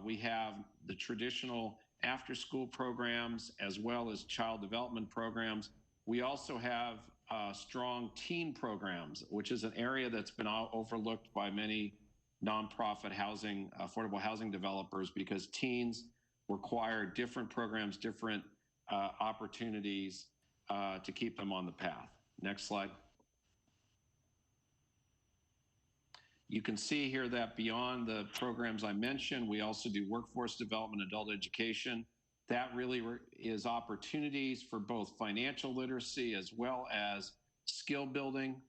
O: We have the traditional after school programs as well as child development programs. We also have strong teen programs, which is an area that's been overlooked by many nonprofit housing, affordable housing developers, because teens require different programs, different opportunities to keep them on the path. Next slide. You can see here that beyond the programs I mentioned, we also do workforce development, adult education. That really is opportunities for both financial literacy as well as skill building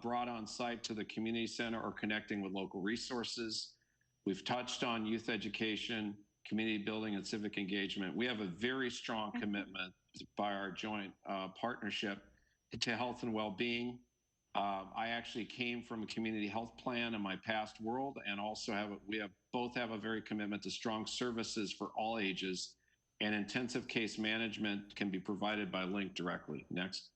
O: brought on site to the community center or connecting with local resources. We've touched on youth education, community building, and civic engagement. We have a very strong commitment by our joint partnership to health and well-being. I actually came from a community health plan in my past world, and also both have a very commitment to strong services for all ages, and intensive case management can be provided by Link directly. Next.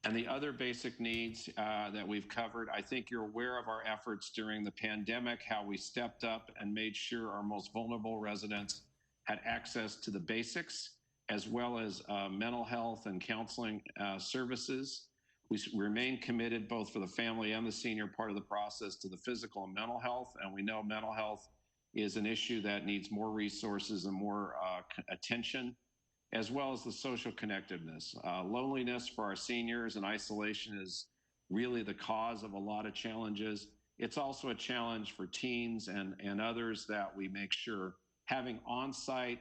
O: And the other basic needs that we've covered, I think you're aware of our efforts during the pandemic, how we stepped up and made sure our most vulnerable residents had access to the basics, as well as mental health and counseling services. We remain committed both for the family and the senior part of the process to the physical and mental health. And we know mental health is an issue that needs more resources and more attention, as well as the social connectedness. Loneliness for our seniors and isolation is really the cause of a lot of challenges. It's also a challenge for teens and others that we make sure having on-site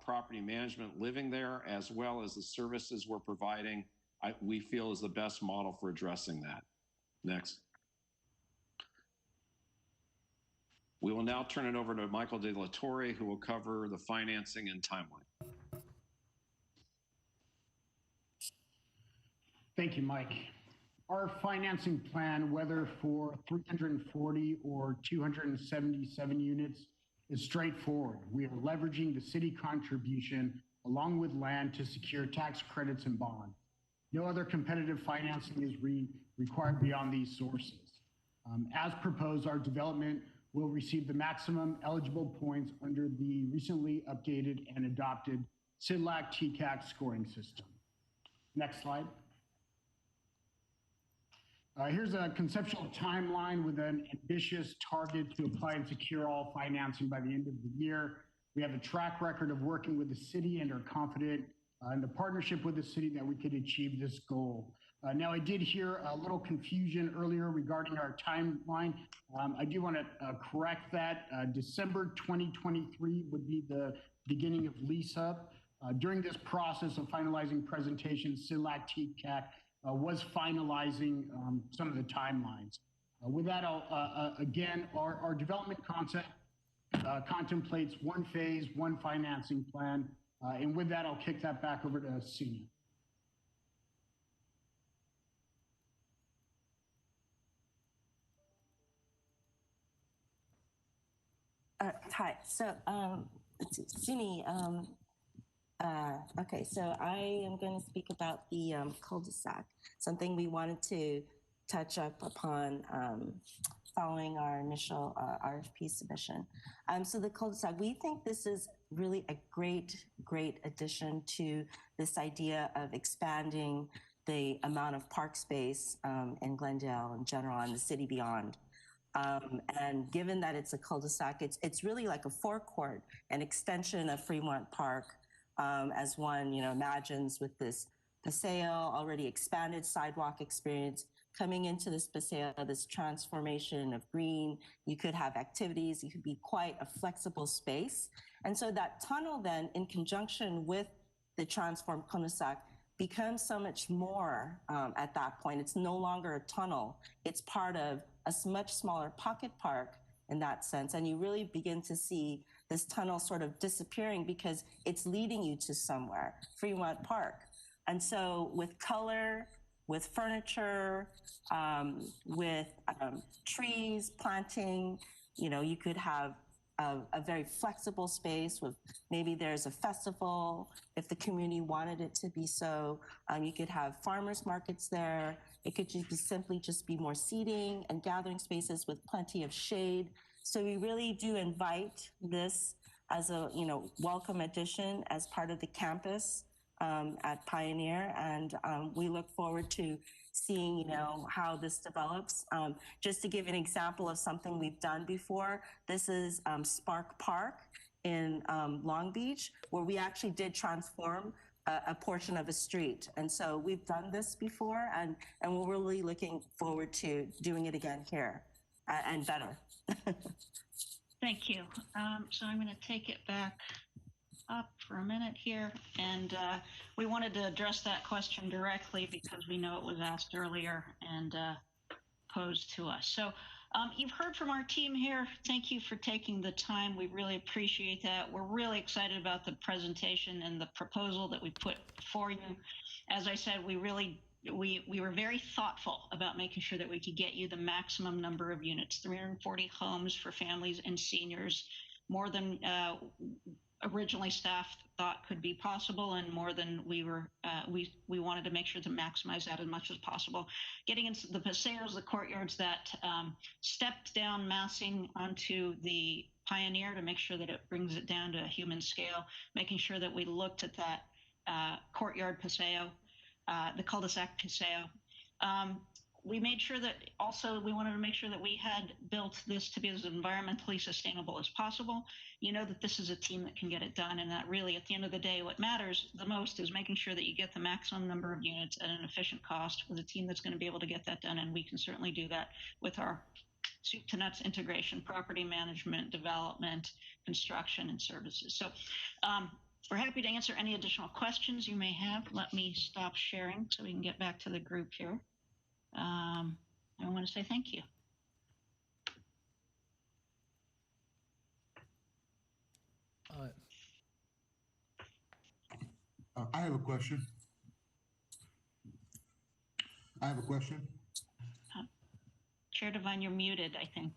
O: property management living there, as well as the services we're providing, we feel is the best model for addressing that. Next. We will now turn it over to Michael De La Torre, who will cover the financing and timeline.
P: Thank you, Mike. Our financing plan, whether for 340 or 277 units, is straightforward. We are leveraging the city contribution along with land to secure tax credits and bonds. No other competitive financing is required beyond these sources. As proposed, our development will receive the maximum eligible points under the recently updated and adopted CIDLAC TCAC scoring system. Next slide. Here's a conceptual timeline with an ambitious target to apply and secure all financing by the end of the year. We have a track record of working with the city and are confident in the partnership with the city that we could achieve this goal. Now, I did hear a little confusion earlier regarding our timeline. I do want to correct that. December 2023 would be the beginning of lease up. During this process of finalizing presentations, CIDLAC TCAC was finalizing some of the timelines. With that, again, our development concept contemplates one phase, one financing plan. And with that, I'll kick that back over to Suni.
K: Hi, so Suni, okay, so I am going to speak about the Culdesac, something we wanted to touch up upon following our initial RFP submission. So the Culdesac, we think this is really a great addition to this idea of expanding the amount of park space in Glendale in general and the city beyond. And given that it's a cul-de-sac, it's really like a forecourt, an extension of Fremont Park, as one imagines, with this paseo, already expanded sidewalk experience, coming into this paseo, this transformation of green. You could have activities. You could be quite a flexible space. And so that tunnel then, in conjunction with the transformed cul-de-sac, becomes so much more at that point. It's no longer a tunnel. It's part of a much smaller pocket park in that sense. And you really begin to see this tunnel sort of disappearing because it's leading you to somewhere, Fremont Park. And so with color, with furniture, with trees, planting, you could have a very flexible space with maybe there's a festival. If the community wanted it to be so, you could have farmers markets there. It could simply be more seating and gathering spaces with plenty of shade. So we really do invite this as a welcome addition as part of the campus at Pioneer, and we look forward to seeing how this develops. Just to give an example of something we've done before, this is Spark Park in Long Beach, where we actually did transform a portion of a street. And so we've done this before, and we're really looking forward to doing it again here and better.
I: Thank you. So I'm going to take it back up for a minute here, and we wanted to address that question directly because we know it was asked earlier and posed to us. So you've heard from our team here. Thank you for taking the time. We really appreciate that. We're really excited about the presentation and the proposal that we put before you. As I said, we were very thoughtful about making sure that we could get you the maximum number of units, 340 homes for families and seniors, more than originally staff thought could be possible, and more than we wanted to make sure to maximize that as much as possible. Getting into the paseos, the courtyards, that stepped down massing onto the Pioneer to make sure that it brings it down to a human scale, making sure that we looked at that courtyard paseo, the cul-de-sac paseo. We made sure that also we wanted to make sure that we had built this to be as environmentally sustainable as possible. You know that this is a team that can get it done, and that really at the end of the day, what matters the most is making sure that you get the maximum number of units at an efficient cost with a team that's going to be able to get that done. And we can certainly do that with our soup to nuts integration, property management, development, construction, and services. So we're happy to answer any additional questions you may have. Let me stop sharing so we can get back to the group here. I want to say thank you.
C: I have a question.
I: Chair Devine, you're muted, I think.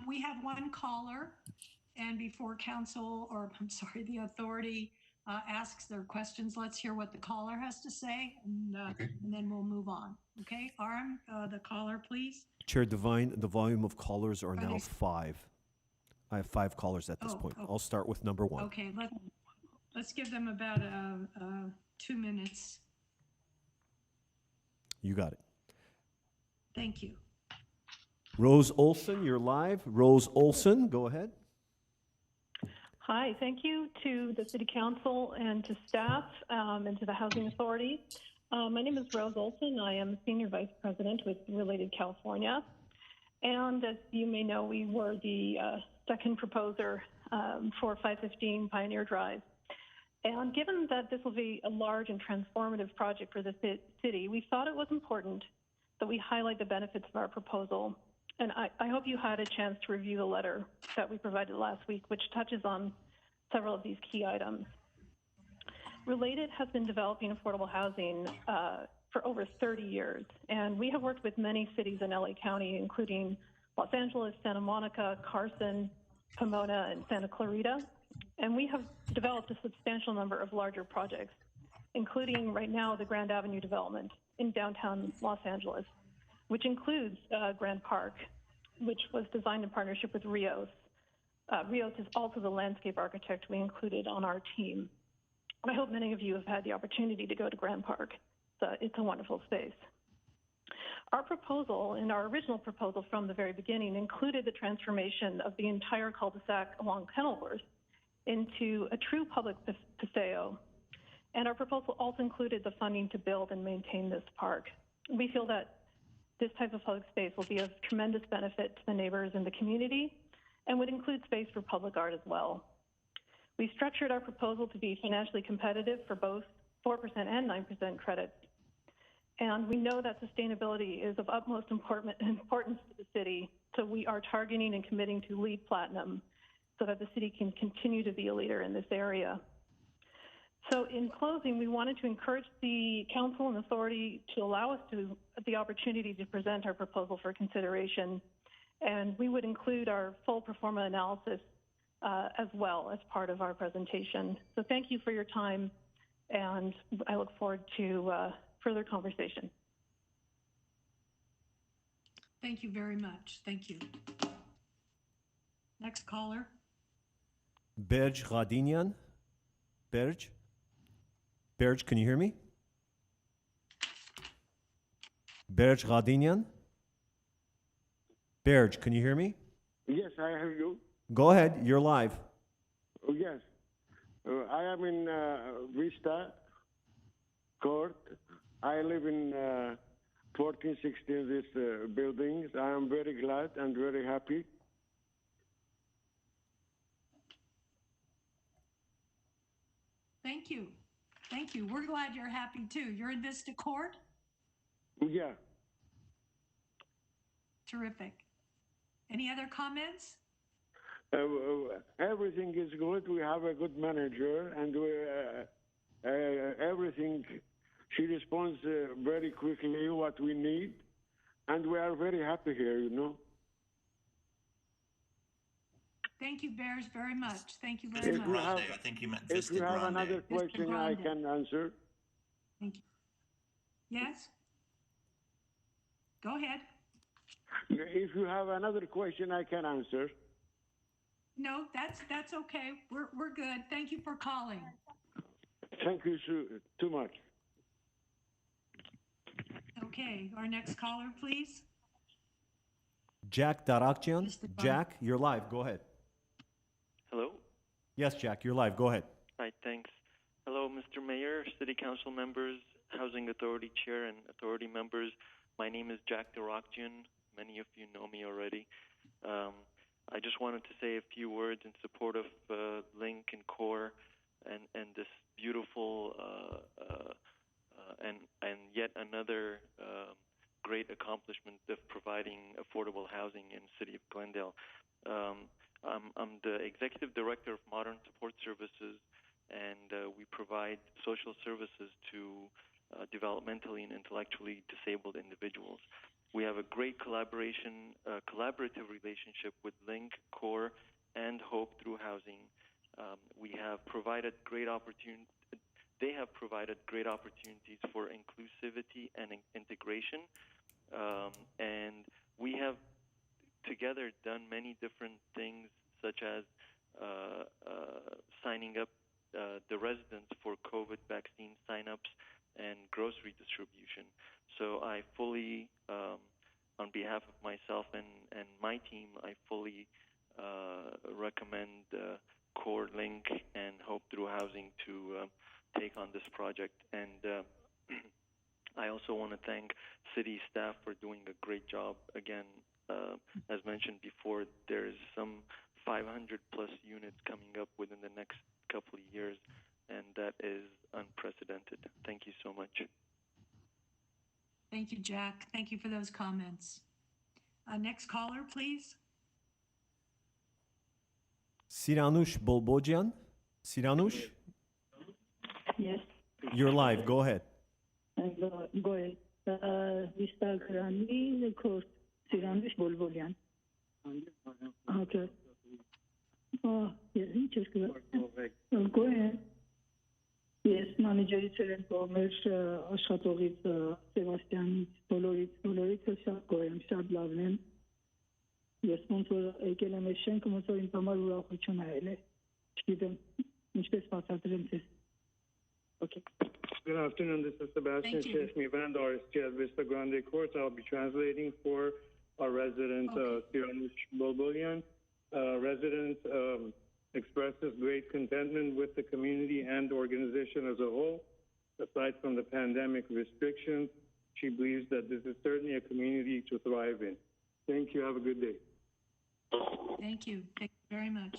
A: We have one caller, and before council, or I'm sorry, the authority asks their questions, let's hear what the caller has to say, and then we'll move on. Okay, Aram, the caller, please.
B: Chair Devine, the volume of callers are now 5. I have 5 callers at this point.
A: Okay.
B: I'll start with number 1.
A: Okay, let's give them about 2 minutes.
B: You got it.
A: Thank you.
B: Rose Olson, you're live. Rose Olson, go ahead.
Q: Hi, thank you to the City Council and to staff and to the Housing Authority. My name is Rose Olson. I am Senior Vice President with Related California. And as you may know, we were the second proposer for 515 Pioneer Drive. And given that this will be a large and transformative project for the city, we thought it was important that we highlight the benefits of our proposal. And I hope you had a chance to review the letter that we provided last week, which touches on several of these key items. Related has been developing affordable housing for over 30 years, and we have worked with many cities in LA County, including Los Angeles, Santa Monica, Carson, Pomona, and Santa Clarita. And we have developed a substantial number of larger projects, including right now the Grand Avenue development in downtown Los Angeles, which includes Grand Park, which was designed in partnership with Rios. Rios is also the landscape architect we included on our team. I hope many of you have had the opportunity to go to Grand Park. It's a wonderful space. Our proposal, and our original proposal from the very beginning, included the transformation of the entire cul-de-sac along Kenilworth into a true public paseo. And our proposal also included the funding to build and maintain this park. We feel that this type of public space will be of tremendous benefit to the neighbors in the community and would include space for public art as well. We structured our proposal to be financially competitive for both 4% and 9% credit. And we know that sustainability is of utmost importance to the city, so we are targeting and committing to LEED Platinum so that the city can continue to be a leader in this area. So in closing, we wanted to encourage the council and authority to allow us the opportunity to present our proposal for consideration. And we would include our full pro forma analysis as well as part of our presentation. So thank you for your time, and I look forward to further conversation.
A: Thank you very much. Thank you. Next caller.
B: Berj Radinian. Berj, can you hear me? Berj Radinian? Berj, can you hear me?
R: Yes, I hear you.
B: Go ahead, you're live.
R: Oh, yes. I am in Vista Court. I live in 1416, this building. I am very glad and very happy.
A: Thank you. Thank you. We're glad you're happy too. You're in Vista Court?
R: Yeah.
A: Terrific. Any other comments?
R: Everything is good. We have a good manager, and everything, she responds very quickly what we need, and we are very happy here, you know.
A: Thank you, Bears, very much. Thank you very much.
R: Grande,
S: I think you meant
R: if
S: Vista
R: you have
S: Grande.
R: another question, I can answer.
A: Thank you. Yes? Go ahead.
R: If you have another question, I can answer.
A: No, that's okay. We're good. Thank you for calling.
R: Thank you too much.
A: Okay, our next caller, please.
B: Jack Darakjian.
A: Mr. Bond.
B: Jack, you're live. Go ahead.
S: Hello?
B: Yes, Jack, you're live. Go ahead.
S: Hi, thanks. Hello, Mr. Mayor, City Council members, Housing Authority Chair, and Authority members. My name is Jack Darakjian. Many of you know me already. I just wanted to say a few words in support of Link and Core and this beautiful and yet another great accomplishment of providing affordable housing in the city of Glendale. I'm the Executive Director of Modern Support Services, and we provide social services to developmentally and intellectually disabled individuals. We have a great collaborative relationship with Link, Core, and Hope through Housing. We have provided great opportunities. They have provided great opportunities for inclusivity and integration, and we have together done many different things, such as signing up the residents for COVID vaccine signups and grocery distribution. So I fully, on behalf of myself and my team, I fully recommend Core, Link, and Hope Through Housing to take on this project. And I also want to thank city staff for doing a great job. Again, as mentioned before, there's some 500 plus units coming up within the next couple of years, and that is unprecedented. Thank you so much.
A: Thank you, Jack. Thank you for those comments. Next caller, please.
B: Siranush Bolbojian. Siranush,
T: Yes,
B: you're live. Go ahead.
T: go ahead. Mr. Grandi, the court, Siranush Bolbolian. Okay. Oh, yes, just go ahead. Yes, մանեջերից են կողմեր աշխատողից Սեբաստյանից բոլորից շատ գոհ եմ, շատ լավն եմ։ Ես ոնց որ եկել եմ այս շենքը, ոնց որ ինձ համար ուրախություն ա ելել։ Չգիտեմ ինչպես բացատրեմ ձեզ։ Okay.
U: Good afternoon. This is Sebastian Chesney Vandar, at Vista Grande Court. I'll be translating for our resident, Siranush Bolbolian. Resident expresses great contentment with the community and the organization as a whole. Aside from the pandemic restrictions, she believes that this is certainly a community to thrive in. Thank you. Have a good day.
A: Thank you. Thank you very much.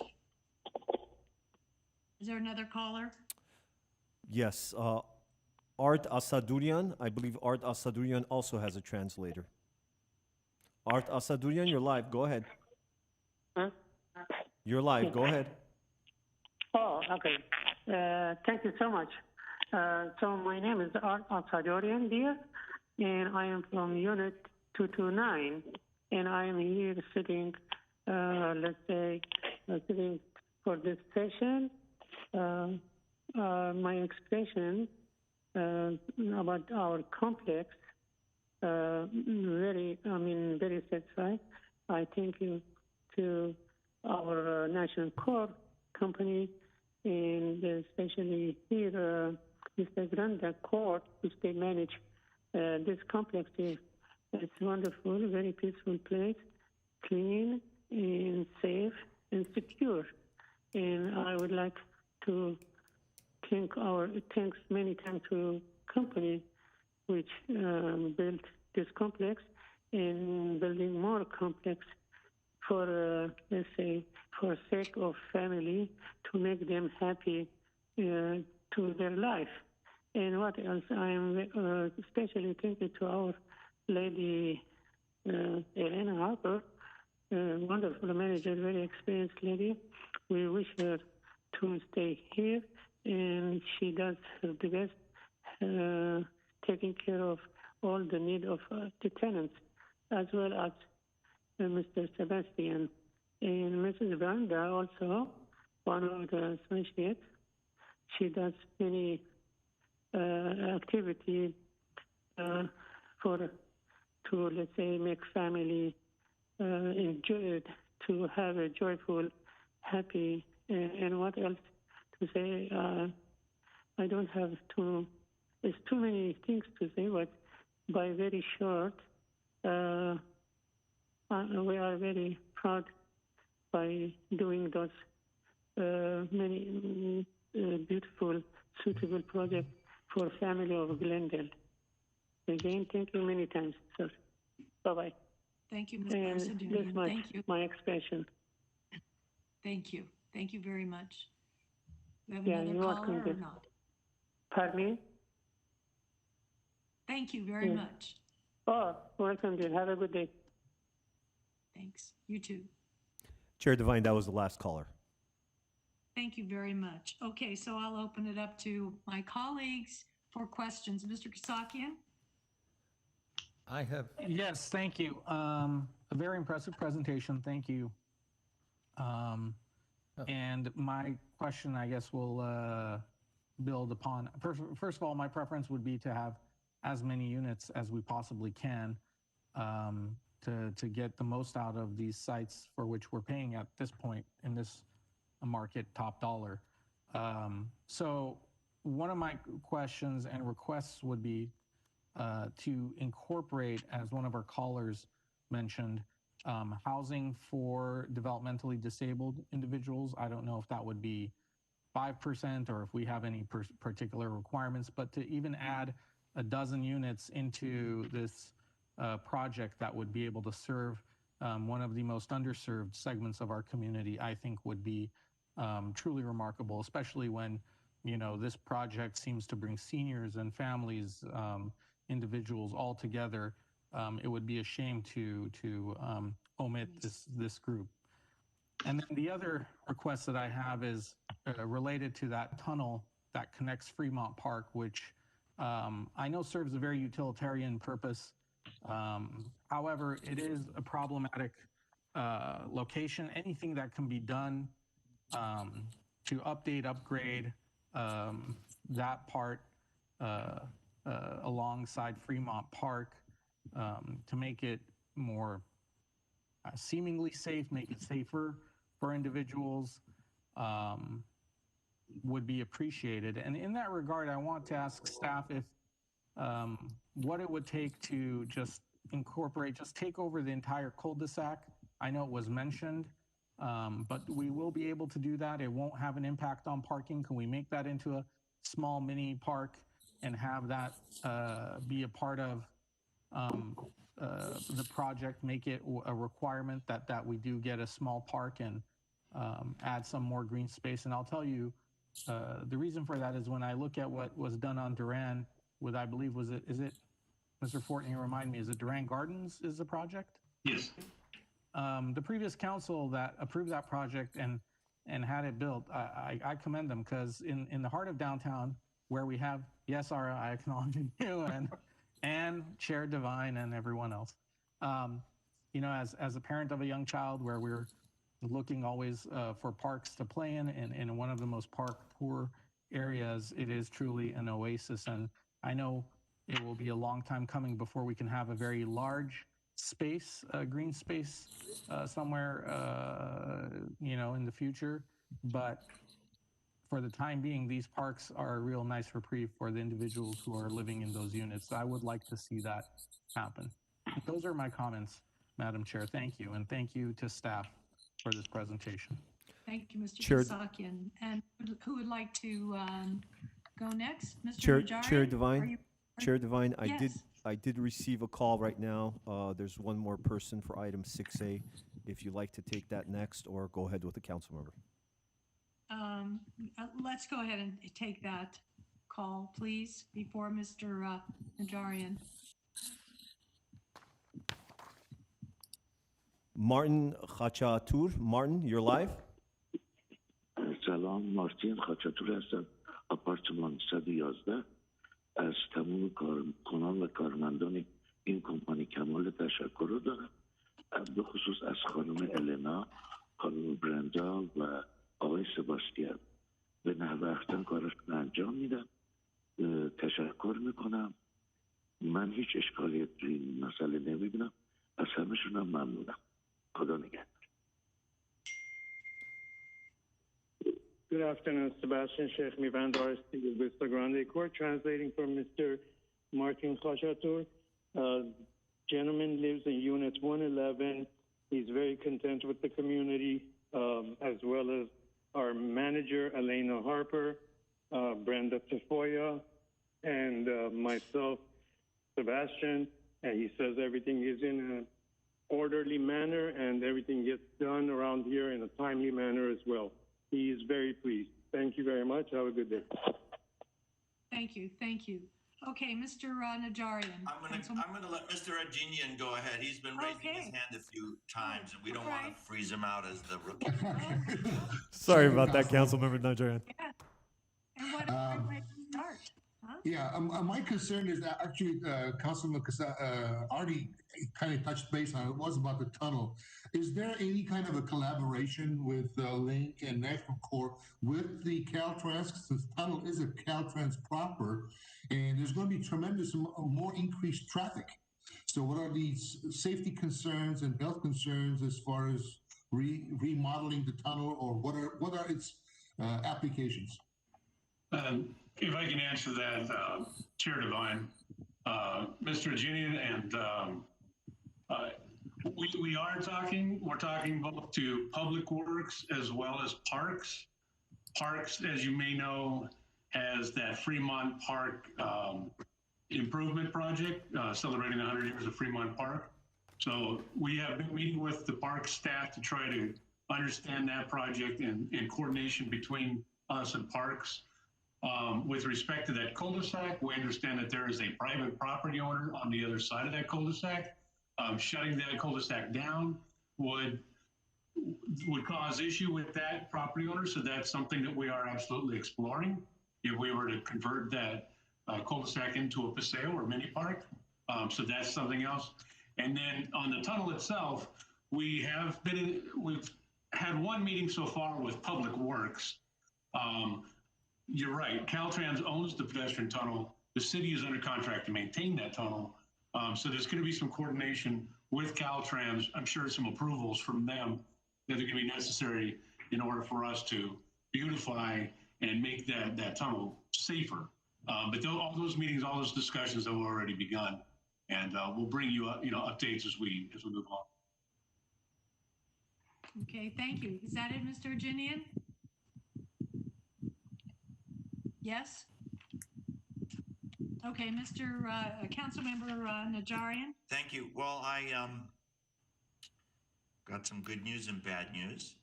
A: Is there another caller?
B: Yes. Art Asadurian. I believe Art Asadurian also has a translator. Art Asadurian, you're live. Go ahead.
V: Huh?
B: You're live. Go ahead.
V: Oh, okay. Thank you so much. So my name is Art Asadorian, dear, and I am from Unit 229, and I am here sitting, sitting for this session. My expression about our complex, very satisfied. I thank you to our National Core company, and especially here, Mr. Grande Court, which they manage this complex here. It's wonderful, very peaceful place, clean and safe and secure. And I would like to thanks many times to company which built this complex and building more complex for, let's say, for sake of family, to make them happy to their life. And what else? I am especially thankful to our lady, Elena Harper, wonderful manager, very experienced lady. We wish her to stay here, and she does the best, taking care of all the need of the tenants, as well as Mr. Sebastian. And Mrs. Branda also, one of the associates, she does many activity to to, let's say, make family enjoy it, to have a joyful, happy, and what else to say? I don't have there's too many things to say, but by very short, we are very proud by doing those many beautiful, suitable projects for family of Glendale. Again, thank you many times, sir. Bye-bye.
A: Thank you, Ms.
V: And
A: Barsadarian.
V: this much,
A: Thank you.
V: my expression.
A: Thank you. Thank you very much. We have
V: Yeah,
A: another
V: you're
A: caller
V: welcome,
A: or
V: dear.
A: not?
V: Pardon me?
A: Thank you very
V: Yeah.
A: much.
V: Oh, welcome, dear. Have a good day.
A: Thanks. You too.
B: Chair Devine, that was the last caller.
A: Thank you very much. Okay, so I'll open it up to my colleagues for questions. Mr. Kasakian?
H: I have.
D: Yes, thank you. A very impressive presentation. Thank you. And my question, I guess, will build upon. First of all, my preference would be to have as many units as we possibly can to get the most out of these sites for which we're paying at this point in this market top dollar. So one of my questions and requests would be to incorporate, as one of our callers mentioned, housing for developmentally disabled individuals. I don't know if that would be 5% or if we have any particular requirements, but to even add a dozen units into this project that would be able to serve one of the most underserved segments of our community, I think would be truly remarkable, especially when, you know, this project seems to bring seniors and families, individuals all together. It would be a shame to omit this group. And then the other request that I have is related to that tunnel that connects Fremont Park, which I know serves a very utilitarian purpose. However, it is a problematic location. Anything that can be done to update, upgrade that part alongside Fremont Park to make it more seemingly safe, make it safer for individuals, would be appreciated. And in that regard, I want to ask staff if what it would take to just incorporate, just take over the entire cul-de-sac. I know it was mentioned, but we will be able to do that. It won't have an impact on parking. Can we make that into a small mini park and have that be a part of the project, make it a requirement that we do get a small park and add some more green space? And I'll tell you, the reason for that is when I look at what was done on Duran with, I believe, is it, Mr. Fortin, remind me, is it Duran Gardens is the project?
G: Yes.
D: The previous council that approved that project and had it built, I commend them, because in the heart of downtown, where we have, yes, I acknowledge you and Chair Devine and everyone else. You know, as a parent of a young child, where we're looking always for parks to play in one of the most park-poor areas, it is truly an oasis. And I know it will be a long time coming before we can have a very large space, green space somewhere, you know, in the future. But for the time being, these parks are a real nice reprieve for the individuals who are living in those units. I would like to see that happen. Those are my comments, Madam Chair. Thank you. And thank you to staff for this presentation.
A: Thank you, Mr.
B: Chair-
A: Kasakian. And who would like to go next? Mr.
B: Chair
A: Najarian?
B: Devine, Chair Devine,
A: Yes.
B: I did receive a call right now. There's one more person for item 6A. If you'd like to take that next, or go ahead with the council member.
A: Let's go ahead and take that call, please, before Mr. Najarian.
B: Martin Khachatur. Martin, you're live.
F: سلام، مارتین خاچاتور هستم، آپارتمان 111. از تمام کارکنان و کارمندان این کمپانی کمال تشکر رو دارم، به خصوص از خانم النا، خانم برندا و آقای سباستیان. به نحو احسن کارشون انجام میدم. تشکر میکنم. من هیچ اشکالی توی این مسئله کلامشون هم ممنونم. خدا نگهدار.
U: Good afternoon, Sebastian Sheikh Mivand RST with Vista Grande Court, translating for Mr. Martin Khashatur. Gentleman lives in unit 111. He's very content with the community, as well as our manager, Elena Harper, Brenda Tafoya, and myself, Sebastian. And he says everything is in an orderly manner and everything gets done around here in a timely manner as well. He is very pleased. Thank you very much. Have a good day.
A: Thank you. Thank you. Okay, Mr. Najarian.
J: I'm gonna let Mr. Arginian go ahead. He's been raising his hand a few times, and we don't want to freeze him out as the rookie.
B: Sorry about that, Councilmember Najarian.
A: Yeah. And what a way to start. Huh?
C: Yeah, my concern is that actually Councilman already kind of touched base on it, was about the tunnel. Is there any kind of a collaboration with Link and National Corps with the Caltrans? Because the tunnel is a Caltrans proper, and there's going to be tremendous more increased traffic. So what are these safety concerns and health concerns as far as remodeling the tunnel, or what are its applications?
G: If I can answer that, Chair Devine, Mr. Arginian, and we're talking both to Public Works as well as Parks. Parks, as you may know, has that Fremont Park improvement project, celebrating 100 years of Fremont Park. So we have been meeting with the park staff to try to understand that project and coordination between us and Parks. With respect to that cul-de-sac, we understand that there is a private property owner on the other side of that cul-de-sac. Shutting that cul-de-sac down would cause issue with that property owner. So that's something that we are absolutely exploring. If we were to convert that cul-de-sac into a paseo or mini park. So that's something else. And then on the tunnel itself, we've had one meeting so far with Public Works. You're right, Caltrans owns the pedestrian tunnel. The city is under contract to maintain that tunnel. So there's going to be some coordination with Caltrans. I'm sure some approvals from them that are going to be necessary in order for us to beautify and make that tunnel safer. But all those meetings, all those discussions have already begun, and we'll bring you updates as we move on.
A: Okay, thank you. Is that it, Mr. Arginian? Yes? Okay, Mr. Councilmember Najarian.
J: Thank you. Well, I got some good news and bad news.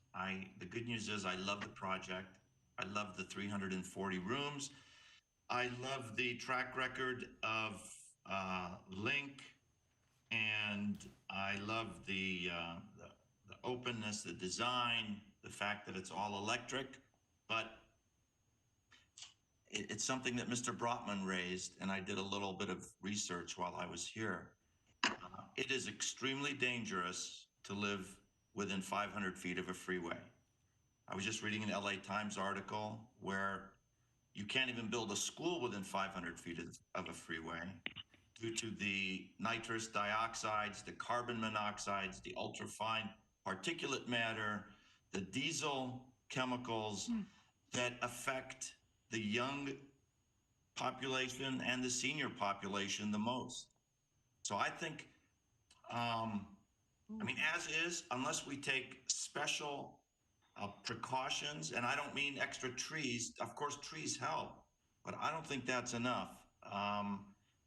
J: The good news is I love the project. I love the 340 rooms. I love the track record of Link, and I love the openness, the design, the fact that it's all electric, but it's something that Mr. Brotman raised, and I did a little bit of research while I was here. It is extremely dangerous to live within 500 feet of a freeway. I was just reading an LA Times article where you can't even build a school within 500 feet of a freeway due to the nitrous dioxides, the carbon monoxides, the ultrafine particulate matter, the diesel chemicals that affect the young population and the senior population the most. So I think, I mean, as is, unless we take special precautions, and I don't mean extra trees, of course trees help, but I don't think that's enough.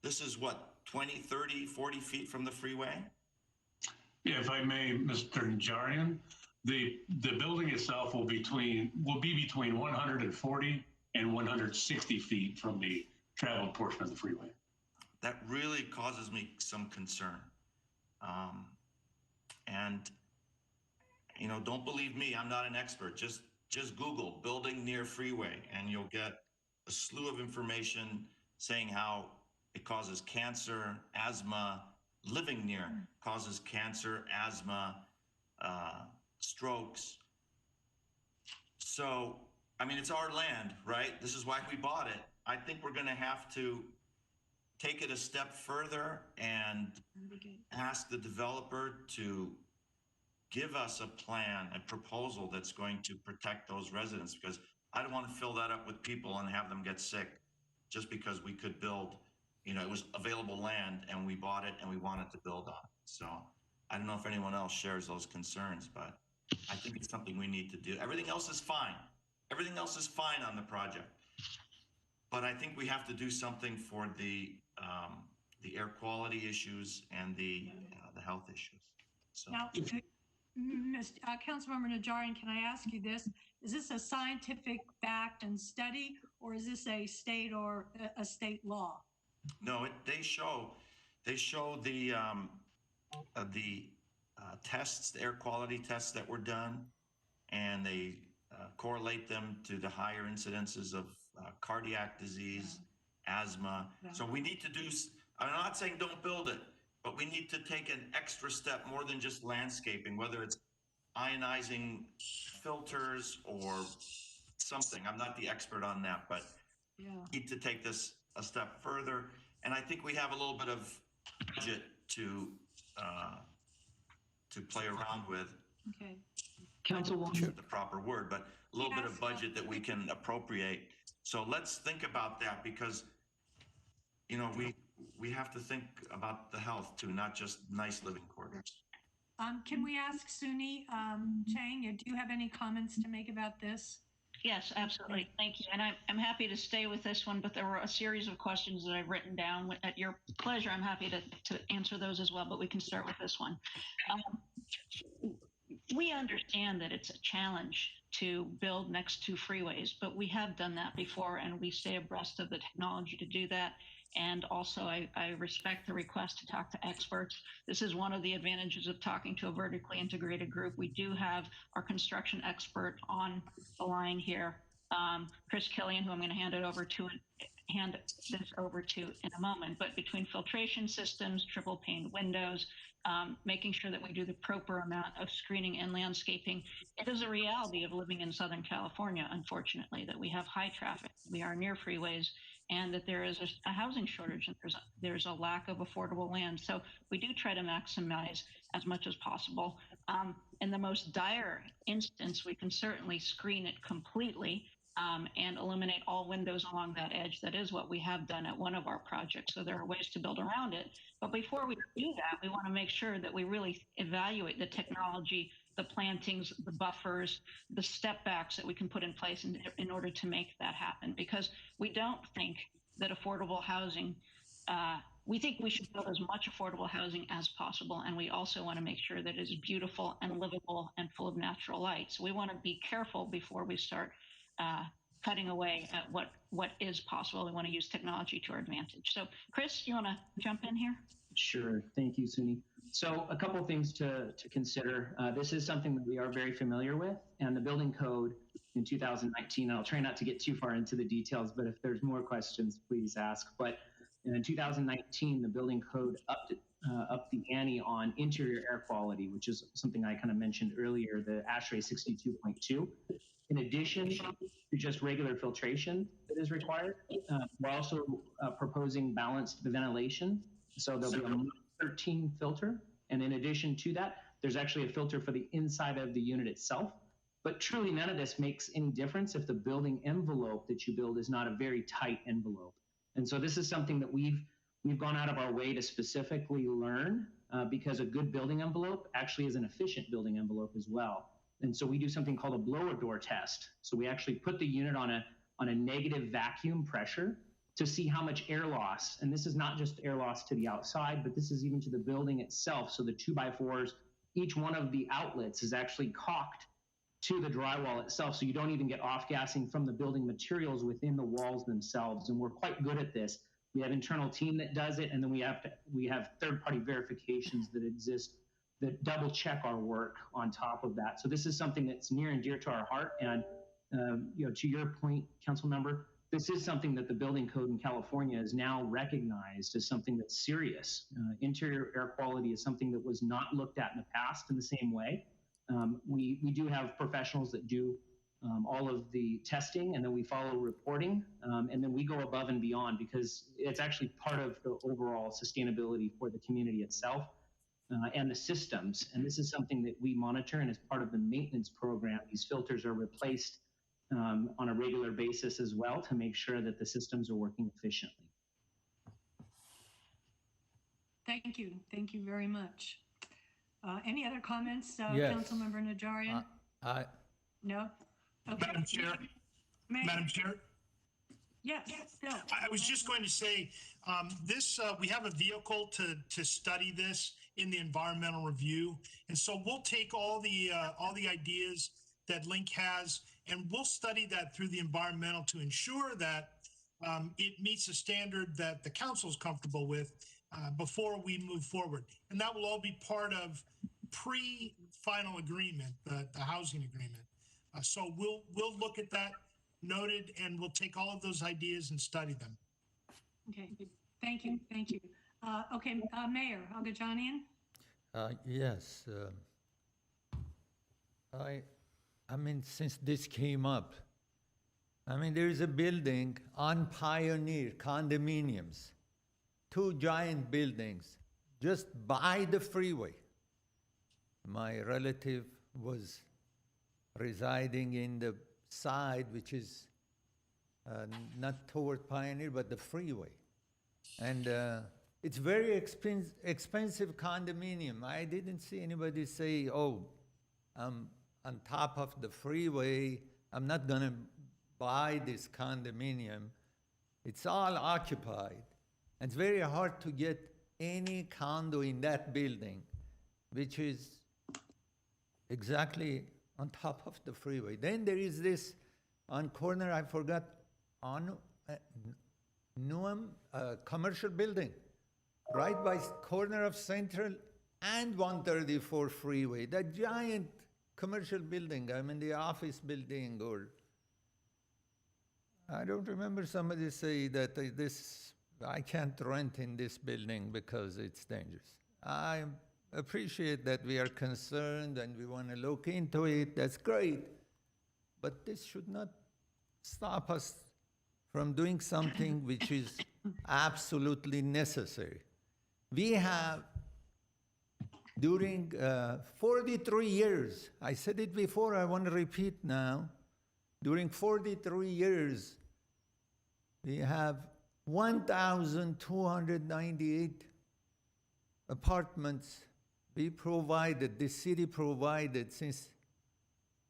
J: This is what, 20, 30, 40 feet from the freeway?
G: Yeah, if I may, Mr. Najarian, the building itself will be between 140 and 160 feet from the traveled portion of the freeway.
J: That really causes me some concern. And, you know, don't believe me, I'm not an expert. Just Google building near freeway and you'll get a slew of information saying how it causes cancer, asthma, living near causes cancer, asthma, strokes. So, I mean, it's our land, right? This is why we bought it. I think we're going to have to take it a step further and ask the developer to give us a plan, a proposal that's going to protect those residents, because I don't want to fill that up with people and have them get sick just because we could build, you know, it was available land and we bought it and we wanted to build on it. So I don't know if anyone else shares those concerns, but I think it's something we need to do. Everything else is fine. Everything else is fine on the project. But I think we have to do something for the air quality issues and the health issues. So.
A: Now, Councilmember Najarian, can I ask you this? Is this a scientific fact and study, or is this a state or a state law?
J: No, they show the tests, the air quality tests that were done, and they correlate them to the higher incidences of cardiac disease, asthma. So we need to do, I'm not saying don't build it, but we need to take an extra step more than just landscaping, whether it's ionizing filters or something. I'm not the expert on that, but need to take this a step further. And I think we have a little bit of budget to play around with.
A: Okay.
J: Councilwoman, the proper word, but a little bit of budget that we can appropriate. So let's think about that, because, you know, we have to think about the health too, not just nice living quarters.
A: Can we ask Suni Chang, do you have any comments to make about this?
I: Yes, absolutely. Thank you. And I'm happy to stay with this one, but there were a series of questions that I've written down. At your pleasure, I'm happy to answer those as well, but we can start with this one. We understand that it's a challenge to build next to freeways, but we have done that before, and we stay abreast of the technology to do that. And also, I respect the request to talk to experts. This is one of the advantages of talking to a vertically integrated group. We do have our construction expert on the line here, Chris Killian, who I'm going to hand this over to in a moment. But between filtration systems, triple paned windows, making sure that we do the proper amount of screening and landscaping, it is a reality of living in Southern California, unfortunately, that we have high traffic, we are near freeways, and that there is a housing shortage, and there's a lack of affordable land. So we do try to maximize as much as possible. In the most dire instance, we can certainly screen it completely and eliminate all windows along that edge. That is what we have done at one of our projects. So there are ways to build around it. But before we do that, we want to make sure that we really evaluate the technology, the plantings, the buffers, the step backs that we can put in place in order to make that happen. Because we don't think that affordable housing, we think we should build as much affordable housing as possible. And we also want to make sure that it is beautiful and livable and full of natural light. So we want to be careful before we start cutting away at what is possible. We want to use technology to our advantage. So Chris, you want to jump in here?
L: Sure. Thank you, Suni. So a couple of things to consider. This is something that we are very familiar with, and the building code in 2019, and I'll try not to get too far into the details, but if there's more questions, please ask. But in 2019, the building code upped the ante on interior air quality, which is something I kind of mentioned earlier, the ASHRAE 62.2. In addition to just regular filtration that is required, we're also proposing balanced ventilation. So there'll be a 13 filter. And in addition to that, there's actually a filter for the inside of the unit itself. But truly none of this makes any difference if the building envelope that you build is not a very tight envelope. And so this is something that we've gone out of our way to specifically learn because a good building envelope actually is an efficient building envelope as well. And so we do something called a blower door test. So we actually put the unit on a negative vacuum pressure to see how much air loss, and this is not just air loss to the outside, but this is even to the building itself. So the 2x4s, each one of the outlets is actually caulked to the drywall itself, so you don't even get off-gassing from the building materials within the walls themselves. And we're quite good at this. We have an internal team that does it, and then we have third-party verifications that exist that double check our work on top of that. So this is something that's near and dear to our heart. And to your point, council member, this is something that the building code in California is now recognized as something that's serious. Interior air quality is something that was not looked at in the past in the same way. We do have professionals that do all of the testing, and then we follow reporting, and then we go above and beyond because it's actually part of the overall sustainability for the community itself and the systems. And this is something that we monitor, and as part of the maintenance program, these filters are replaced on a regular basis as well to make sure that the systems are working efficiently.
A: Thank you. Thank you very much. Any other comments,
H: Yes.
A: Councilmember Najarian? No? Okay.
M: Madam Chair.
A: Mayor?
M: Madam Chair.
A: Yes, Bill.
M: I was just going to say, we have a vehicle to study this in the environmental review. And so we'll take all the ideas that Link has, and we'll study that through the environmental to ensure that it meets a standard that the council is comfortable with before we move forward. And that will all be part of pre-final agreement, the housing agreement. So we'll look at that, noted, and we'll take all of those ideas and study them.
A: Okay, thank you, thank you. Okay, Mayor Agajanian?
H: Yes. I mean, since this came up, I mean, there is a building on Pioneer, condominiums, 2 giant buildings, just by the freeway. My relative was residing in the side, which is not toward Pioneer, but the freeway. And it's very expensive condominium. I didn't see anybody say, oh, I'm on top of the freeway, I'm not gonna buy this condominium. It's all occupied. And it's very hard to get any condo in that building, which is exactly on top of the freeway. Then there is this on corner, I forgot, on Newham, commercial building, right by corner of Central and 134 freeway, that giant commercial building, I mean the office building, or I don't remember somebody say that I can't rent in this building because it's dangerous. I appreciate that we are concerned and we want to look into it, that's great, but this should not stop us from doing something which is absolutely necessary. We have, during 43 years, I said it before, I want to repeat now, during 43 years, we have 1,298 apartments we provided, the city provided since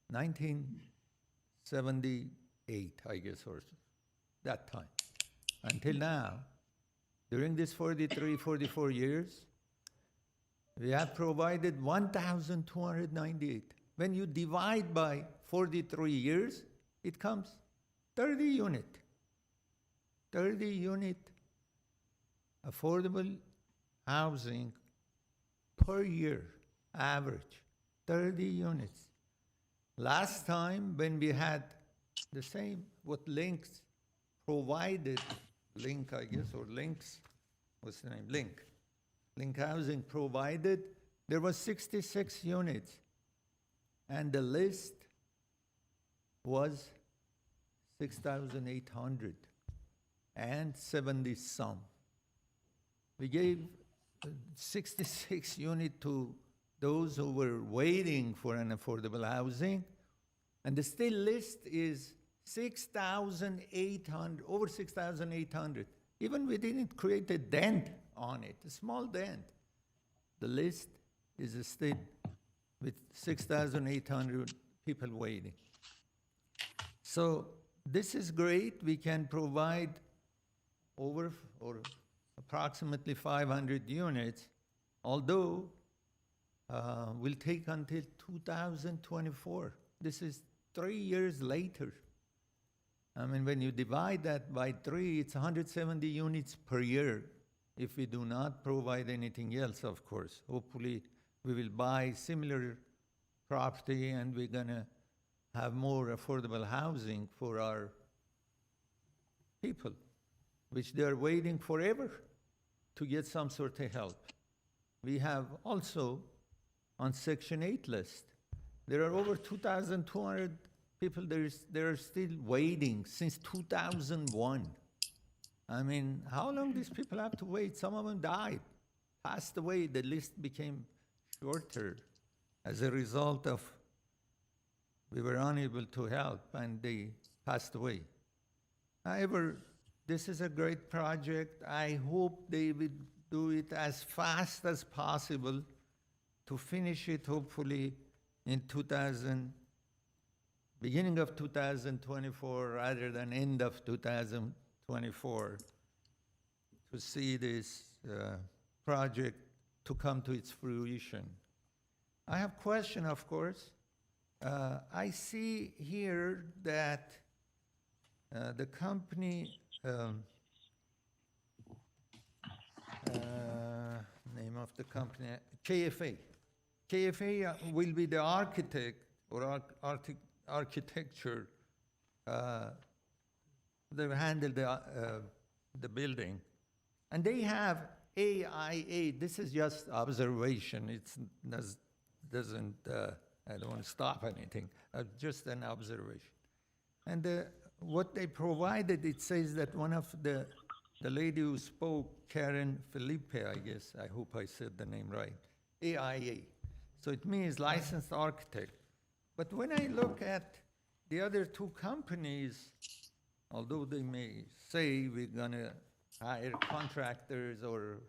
H: 1978, I guess, or that time, until now. During this 43, 44 years, we have provided 1,298. When you divide by 43 years, it comes 30 unit. 30 unit affordable housing per year, average, 30 units. Last time when we had the same, what Links provided, Link, I guess, or Links, what's the name, Link Housing provided, there was 66 units, and the list was 6,800 and 70 some. We gave 66 units to those who were waiting for an affordable housing, and the still list is 6,800, over 6,800. Even we didn't create a dent on it, a small dent. The list is still with 6,800 people waiting. So this is great. We can provide over or approximately 500 units, although will take until 2024. This is 3 years later. I mean, when you divide that by 3, it's 170 units per year. If we do not provide anything else, of course. Hopefully, we will buy similar property and we're gonna have more affordable housing for our people, which they're waiting forever to get some sort of help. We have also on Section 8 list, there are over 2,200 people, they're still waiting since 2001. I mean, how long these people have to wait? Some of them died, passed away. The list became shorter as a result of we were unable to help and they passed away. However, this is a great project. I hope they will do it as fast as possible to finish it hopefully in beginning of 2024 rather than end of 2024 to see this project to come to its fruition. I have a question, of course. I see here that the company, name of the company, KFA. KFA will be the architect or architecture. They handle the building. And they have AIA. This is just observation. It doesn't, I don't want to stop anything. Just an observation. And what they provided, it says that one of the lady who spoke, Karen Felipe, I guess, I hope I said the name right, AIA. So it means licensed architect. But when I look at the other two companies, although they may say we're gonna hire contractors or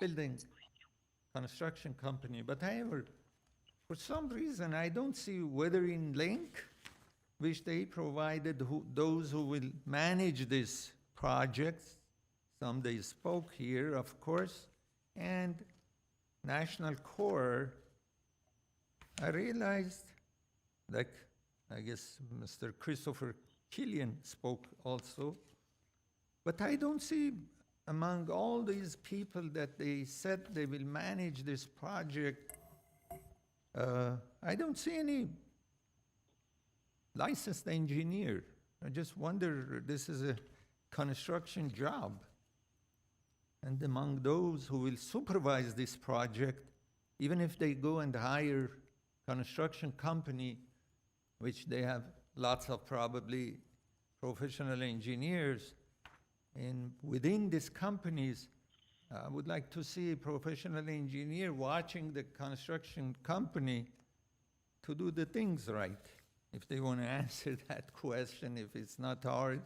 H: building construction company, but however, for some reason, I don't see Weathering Link, which they provided those who will manage this project. Some they spoke here, of course, and National Core. I realized, like, I guess Mr. Christopher Killian spoke also, but I don't see among all these people that they said they will manage this project, I don't see any licensed engineer. I just wonder, this is a construction job. And among those who will supervise this project, even if they go and hire construction company, which they have lots of probably professional engineers, and within these companies, I would like to see a professional engineer watching the construction company to do the things right. If they want to answer that question, if it's not hard,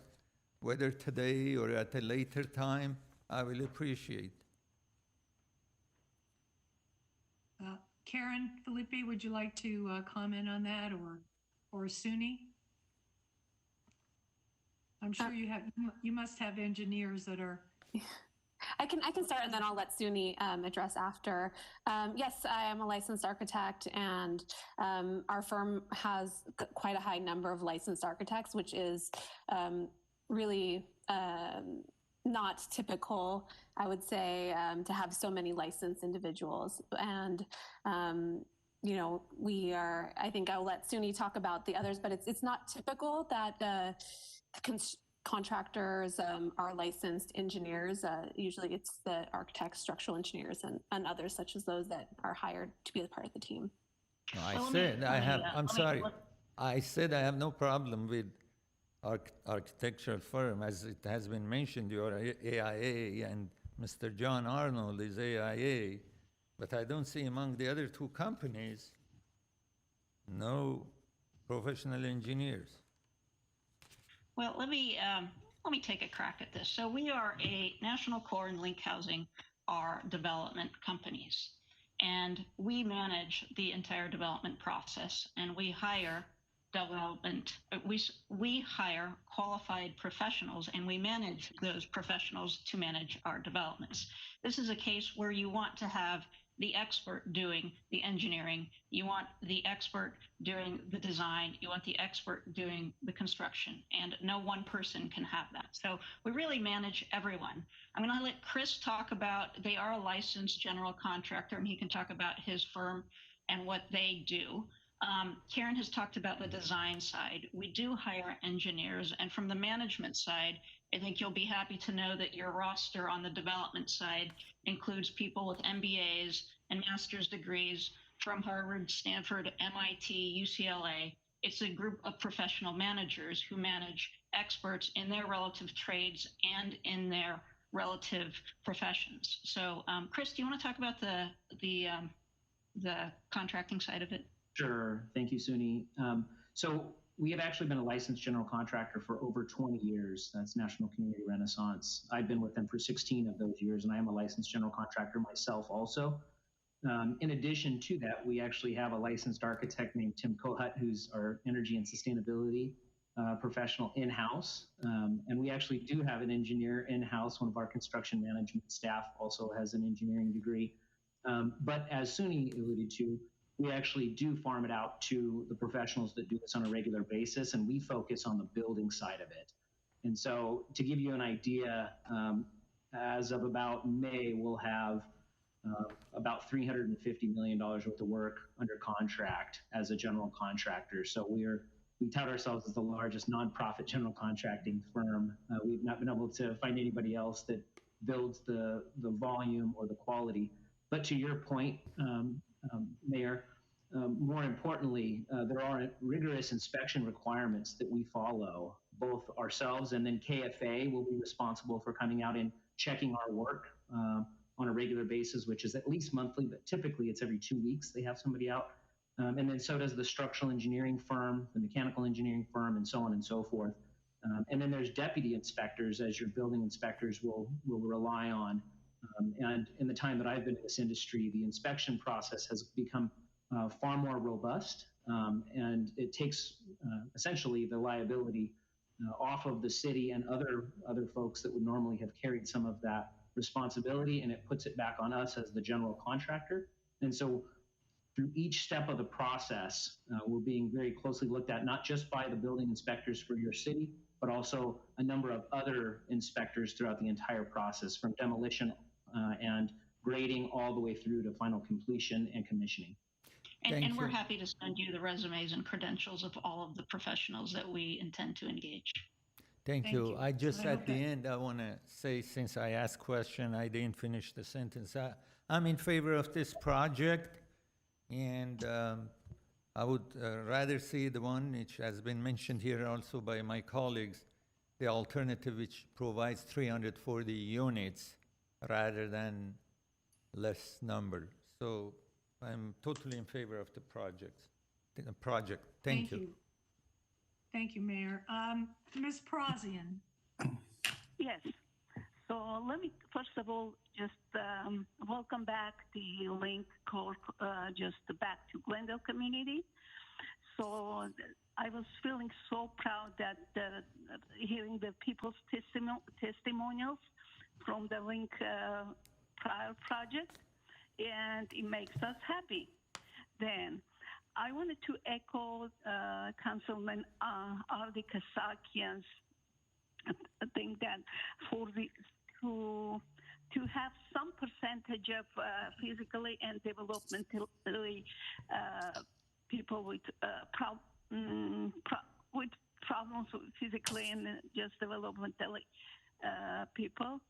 H: whether today or at a later time, I will appreciate.
A: Karen Felipe, would you like to comment on that, or Suni? I'm sure you must have engineers that are.
E: I can start and then I'll let Suni address after. Yes, I am a licensed architect, and our firm has quite a high number of licensed architects, which is really not typical, I would say, to have so many licensed individuals. And you know, I think I'll let Suni talk about the others, but it's not typical that contractors are licensed engineers. Usually it's the architects, structural engineers, and others such as those that are hired to be a part of the team.
H: No, I said I have no problem with architectural firm. As it has been mentioned, you are AIA, and Mr. John Arnold is AIA, but I don't see among the other two companies no professional engineers.
I: Well, let me take a crack at this. So we are a National Core and Link Housing are development companies, and we manage the entire development process, and we hire we hire qualified professionals, and we manage those professionals to manage our developments. This is a case where you want to have the expert doing the engineering, you want the expert doing the design, you want the expert doing the construction, and no one person can have that. So we really manage everyone. I'm going to let Chris talk about, they are a licensed general contractor, and he can talk about his firm and what they do. Karen has talked about the design side. We do hire engineers, and from the management side, I think you'll be happy to know that your roster on the development side includes people with MBAs and master's degrees from Harvard, Stanford, MIT, UCLA, It's a group of professional managers who manage experts in their relative trades and in their relative professions. So, Chris, do you want to talk about the contracting side of it?
L: Sure. Thank you, Suni. So we have actually been a licensed general contractor for over 20 years. That's National Community Renaissance. I've been with them for 16 of those years, and I am a licensed general contractor myself also. In addition to that, we actually have a licensed architect named Tim Kohut, who's our energy and sustainability professional in-house. And we actually do have an engineer in-house. One of our construction management staff also has an engineering degree. But as Suni alluded to, we actually do farm it out to the professionals that do this on a regular basis, and we focus on the building side of it. And so to give you an idea, as of about May, we'll have about $350 million worth of work under contract as a general contractor. So we tout ourselves as the largest nonprofit general contracting firm. We've not been able to find anybody else that builds the volume or the quality. But to your point, Mayor, more importantly, there are rigorous inspection requirements that we follow, both ourselves and then KFA will be responsible for coming out and checking our work on a regular basis, which is at least monthly, but typically it's every 2 weeks they have somebody out. And then so does the structural engineering firm, the mechanical engineering firm, and so on and so forth. And then there's deputy inspectors, as your building inspectors will rely on. And in the time that I've been in this industry, the inspection process has become far more robust, and it takes essentially the liability off of the city and other folks that would normally have carried some of that responsibility, and it puts it back on us as the general contractor. And so through each step of the process, we're being very closely looked at, not just by the building inspectors for your city, but also a number of other inspectors throughout the entire process, from demolition and grading all the way through to final completion and commissioning.
I: And we're happy to send you the resumes and credentials of all of the professionals that we intend to engage.
H: Thank you. I just, at the end, I want to say, since I asked question, I didn't finish the sentence. I'm in favor of this project, and I would rather see the one which has been mentioned here also by my colleagues, the alternative which provides 340 units rather than less number. So I'm totally in favor of the project. Thank you.
A: Thank you, Mayor. Ms. Parazian.
N: Yes. So let me, first of all, just welcome back the Link Corp, just back to Glendale community. So I was feeling so proud that hearing the people's testimonials from the Link prior project, and it makes us happy. Then I wanted to echo Councilman Ardi Kasakian's thing that for to have some percentage of physically and developmentally people with problems physically and just developmentally people.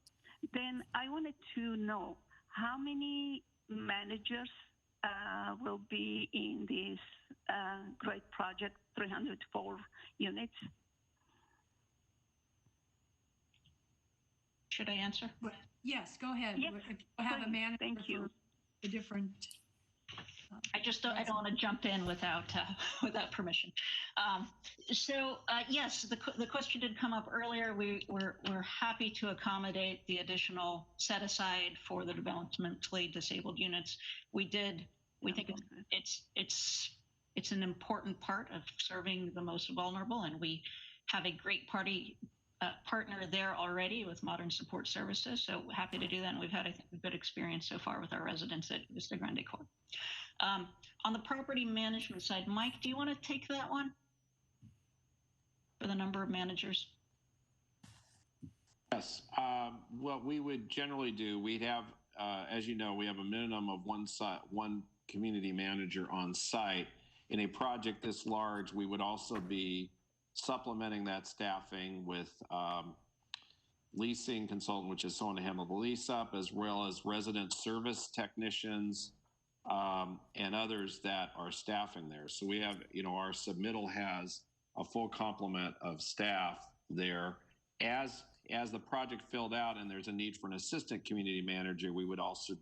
N: Then I wanted to know how many managers will be in this great project, 304 units.
I: Should I answer?
A: Yes, go ahead.
N: Yes,
A: I have a manager.
N: Thank you.
A: For the different.
I: I don't want to jump in without permission. Yes, the question did come up earlier. We're happy to accommodate the additional set aside for the developmentally disabled units. We think it's an important part of serving the most vulnerable, and we have a great partner there already with Modern Support Services. So happy to do that, and we've had, I think, a good experience so far with our residents at Vista Grande Corp. On the property management side, Mike, do you want to take that one for the number of managers?
O: Yes. What we would generally do, we'd have, as you know, we have a minimum of one community manager on site. In a project this large, we would also be supplementing that staffing with leasing consultant, which is someone to handle the lease up, as well as resident service technicians, and others that are staffing there. So we have, our submittal has a full complement of staff there. As the project filled out and there's a need for an assistant community manager, we would also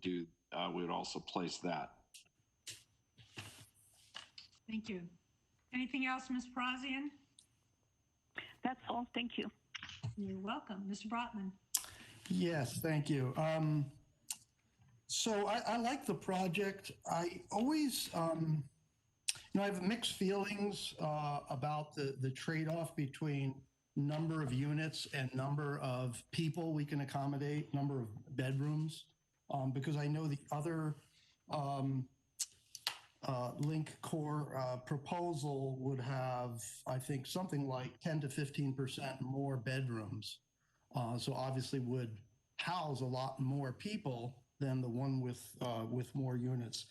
O: place that.
A: Thank you. Anything else, Ms. Brazian?
N: That's all. Thank you.
A: You're welcome. Mr. Brotman.
K: Yes, thank you. So I like the project. I always, I have mixed feelings about the trade-off between number of units and number of people we can accommodate, number of bedrooms, because I know the other Link Core proposal would have, I think, something like 10 to 15% more bedrooms. So obviously would house a lot more people than the one with more units.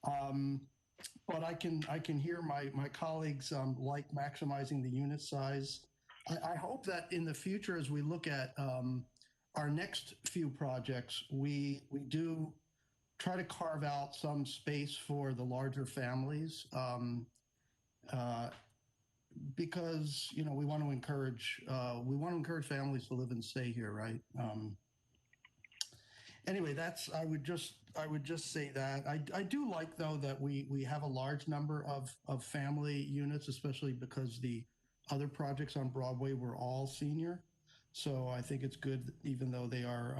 K: But I can hear my colleagues like maximizing the unit size. I hope that in the future, as we look at our next few projects, we do try to carve out some space for the larger families, because we want to encourage families to live and stay here, right? Anyway, I would just say that I do like, though, that we have a large number of family units, especially because the other projects on Broadway were all senior. So I think it's good, even though they are,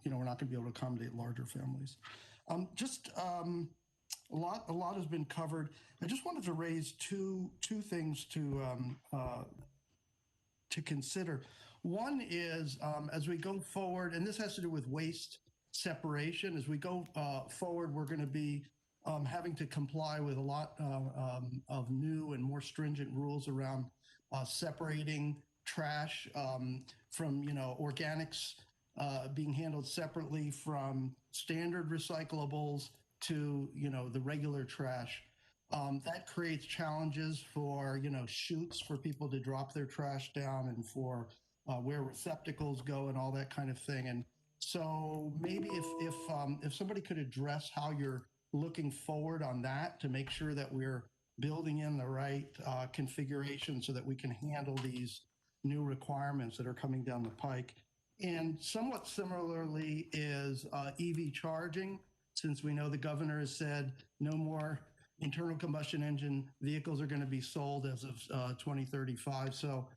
K: we're not going to be able to accommodate larger families. A lot has been covered. I just wanted to raise two things to consider. One is, as we go forward, and this has to do with waste separation. As we go forward, we're going to be having to comply with a lot of new and more stringent rules around separating trash from organics being handled separately from standard recyclables to the regular trash. That creates challenges for chutes for people to drop their trash down, and for where receptacles go and all that kind of thing. And so maybe if somebody could address how you're looking forward on that to make sure that we're building in the right configuration so that we can handle these new requirements that are coming down the pike. And somewhat similarly is EV charging, since we know the governor has said no more internal combustion engine vehicles are going to be sold as of 2035. So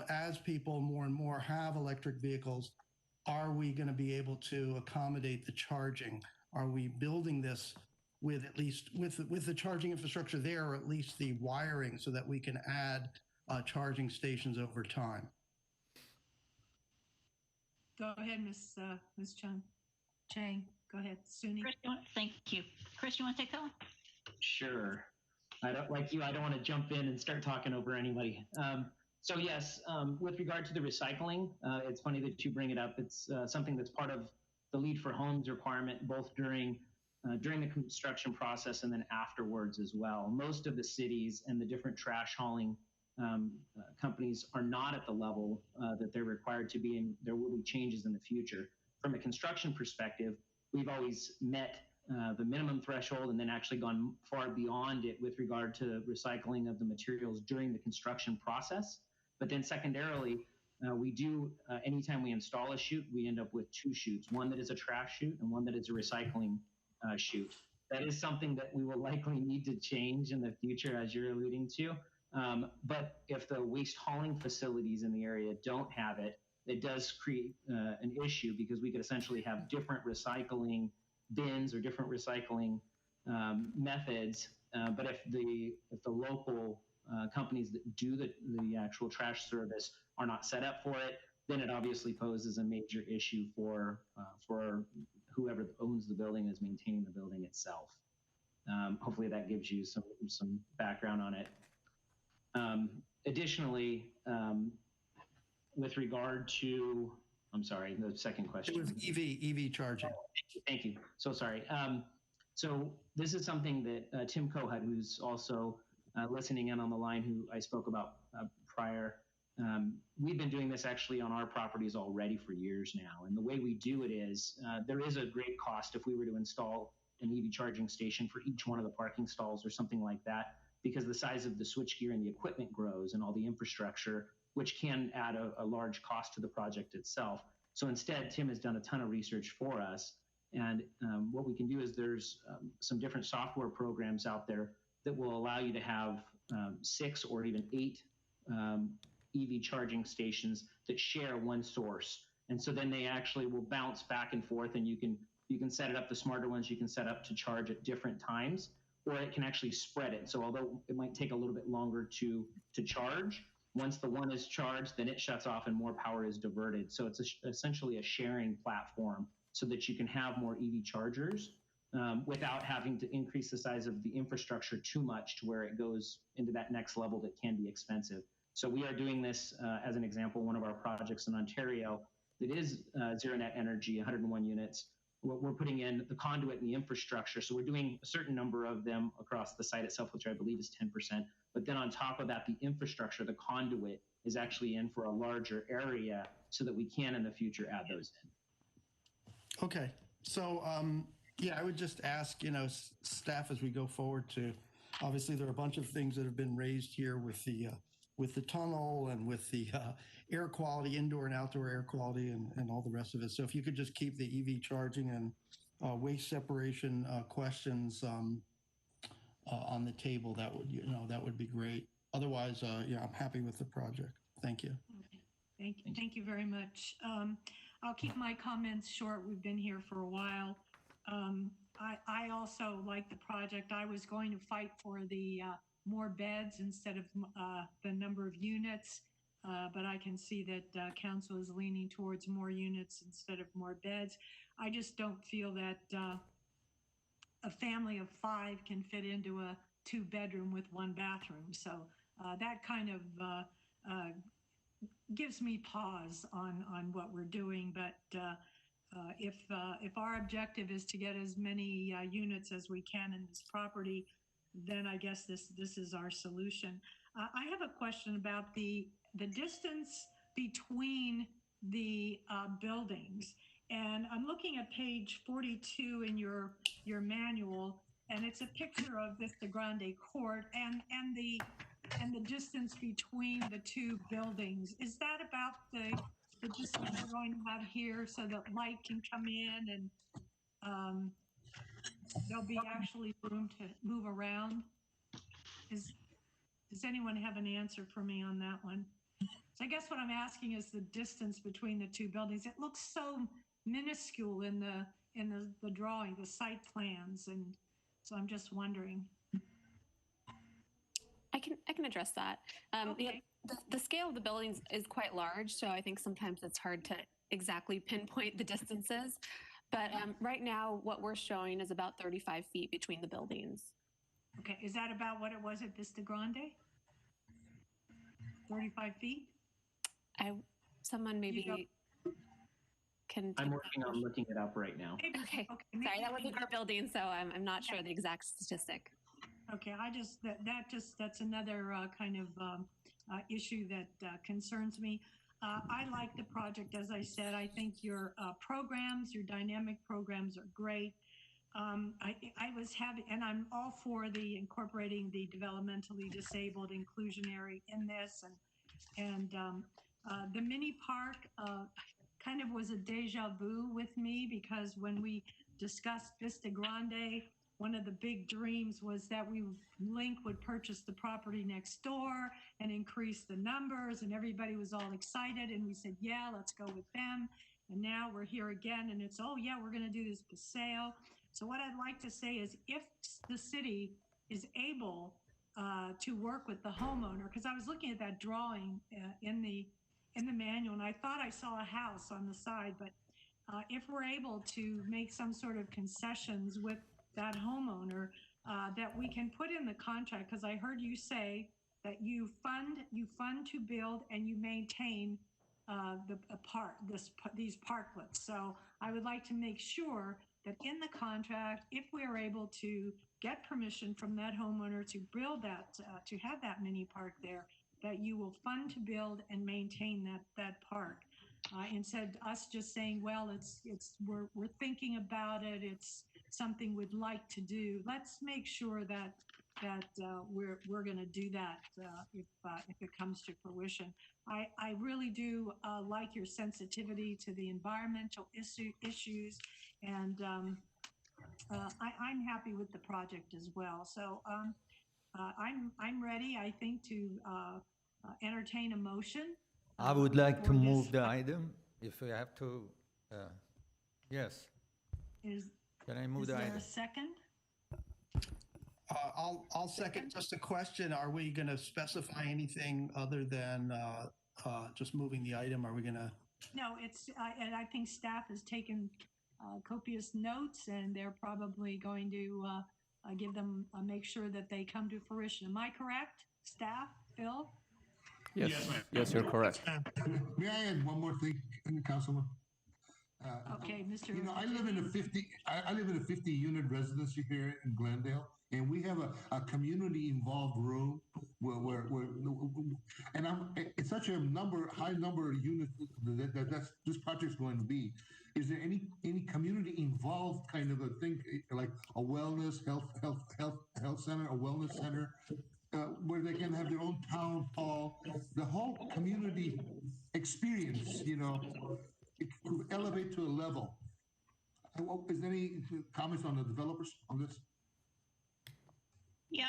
K: as people more and more have electric vehicles, are we going to be able to accommodate the charging? Are we building this with at least with the charging infrastructure there, or at least the wiring, so that we can add charging stations over time?
A: Go ahead, Ms. Chang. Go ahead, Suni.
I: Chris, thank you. Chris, you want to take that one?
L: Sure. I don't want to jump in and start talking over anybody. So yes, with regard to the recycling, it's funny that you bring it up. It's something that's part of the Lead for Homes requirement, both during the construction process and then afterwards as well. Most of the cities and the different trash hauling companies are not at the level that they're required to be, and there will be changes in the future. From a construction perspective, we've always met the minimum threshold and then actually gone far beyond it with regard to recycling of the materials during the construction process. But then secondarily, we do, anytime we install a chute, we end up with two chutes, one that is a trash chute and one that is a recycling chute. That is something that we will likely need to change in the future, as you're alluding to. But if the waste hauling facilities in the area don't have it, it does create an issue, because we could essentially have different recycling bins or different recycling methods. But if the local companies that do the actual trash service are not set up for it, then it obviously poses a major issue for whoever owns the building, is maintaining the building itself. Hopefully that gives you some background on it. Additionally, with regard to, I'm sorry, the second question.
K: It was EV charging.
L: Oh, thank you. So sorry. So this is something that Tim Cohut, who's also listening in on the line, who I spoke about prior, we've been doing this actually on our properties already for years now. And the way we do it is there is a great cost if we were to install an EV charging station for each one of the parking stalls or something like that, because the size of the switchgear and the equipment grows and all the infrastructure, which can add a large cost to the project itself. So instead, Tim has done a ton of research for us. And what we can do is there's some different software programs out there that will allow you to have 6 or even 8 EV charging stations that share one source. And so then they actually will bounce back and forth, and you can set it up, the smarter ones you can set up to charge at different times, or it can actually spread it. So although it might take a little bit longer to charge, once the one is charged, then it shuts off and more power is diverted. So it's essentially a sharing platform so that you can have more EV chargers without having to increase the size of the infrastructure too much to where it goes into that next level that can be expensive. So we are doing this as an example, one of our projects in Ontario that is zero net energy, 101 units. We're putting in the conduit and the infrastructure. So we're doing a certain number of them across the site itself, which I believe is 10%. But then on top of that, the infrastructure, the conduit is actually in for a larger area so that we can in the future add those in.
K: Okay. So, yeah, I would just ask, staff as we go forward to, obviously there are a bunch of things that have been raised here with the tunnel and with the air quality, indoor and outdoor air quality and all the rest of it. So if you could just keep the EV charging and waste separation questions on the table, that would be great. Otherwise, I'm happy with the project. Thank you.
A: Okay. Thank you very much. I'll keep my comments short. We've been here for a while. I also like the project. I was going to fight for the more beds instead of the number of units, but I can see that council is leaning towards more units instead of more beds. I just don't feel that a family of 5 can fit into a 2-bedroom with 1 bathroom. So that kind of gives me pause on what we're doing. But if our objective is to get as many units as we can in this property, then I guess this is our solution. I have a question about the distance between the buildings. And I'm looking at page 42 in your manual, and it's a picture of Vista Grande Court and the distance between the 2 buildings. Is that about the distance we're going to have here so that light can come in and there'll be actually room to move around? Does anyone have an answer for me on that one? So I guess what I'm asking is the distance between the 2 buildings. It looks so minuscule in the drawing, the site plans, and so I'm just wondering.
E: I can address that.
A: Okay.
E: The scale of the buildings is quite large, so I think sometimes it's hard to exactly pinpoint the distances. But right now, what we're showing is about 35 feet between the buildings.
A: Okay, is that about what it was at Vista Grande? 35 feet?
E: Someone maybe can.
L: I'm working on looking it up right now.
E: Okay. Sorry, that wasn't our building, so I'm not sure the exact statistic.
A: Okay, that's another kind of issue that concerns me. I like the project, as I said. I think your programs, your dynamic programs are great. I was having, and I'm all for the incorporating the developmentally disabled inclusionary in this, and the mini park kind of was a deja vu with me, because when we discussed Vista Grande, one of the big dreams was that Link would purchase the property next door and increase the numbers, and everybody was all excited, and we said, yeah, let's go with them. And now we're here again, and it's, oh yeah, we're going to do this paseo. So what I'd like to say is, if the city is able to work with the homeowner, because I was looking at that drawing in the manual, and I thought I saw a house on the side, but if we're able to make some sort of concessions with that homeowner, that we can put in the contract, because I heard you say that you fund to build and you maintain these parklets. So I would like to make sure that in the contract, if we are able to get permission from that homeowner to build that, to have that mini park there, that you will fund to build and maintain that park. Instead us just saying, well, we're thinking about it, it's something we'd like to do, let's make sure that we're going to do that if it comes to fruition. I really do like your sensitivity to the environmental issues, and I'm happy with the project as well. So I'm ready, I think, to entertain a motion.
H: I would like to
A: for
H: move
A: this.
H: the item, if we have to, yes. Can I move
A: Is
H: the
A: there
H: item?
A: a second?
K: I'll second. Just a question. Are we going to specify anything other than just moving the item? Are we going to?
A: No, and I think staff has taken copious notes, and they're probably going to give them, make sure that they come to fruition. Am I correct, staff? Phil?
B: Yes,
C: Yes, ma'am.
B: yes, you're correct.
C: May I add one more thing, Councilman?
A: Okay, Mr.
C: You know, I live in a 50 unit residency here in Glendale, and we have a community involved room where and it's such a high number of units that's this project's going to be. Is there any community involved kind of a thing, like a wellness health center, a wellness center, where they can have their own town hall, the whole community experience, you know, it could elevate to a level. Is there any comments on the developers on this?
I: Yeah,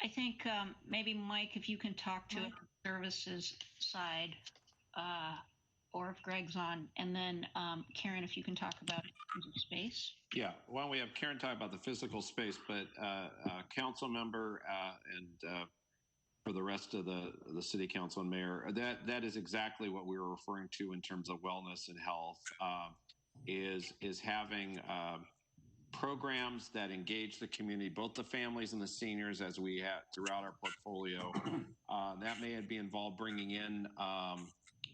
I: I think maybe Mike, if you can talk to the services side, or if Greg's on, and then Karen, if you can talk about space.
O: Yeah, why don't we have Karen talk about the physical space, but council member and for the rest of the city council and mayor, that is exactly what we were referring to in terms of wellness and health, is having programs that engage the community, both the families and the seniors, as we have throughout our portfolio. That may be involved bringing in,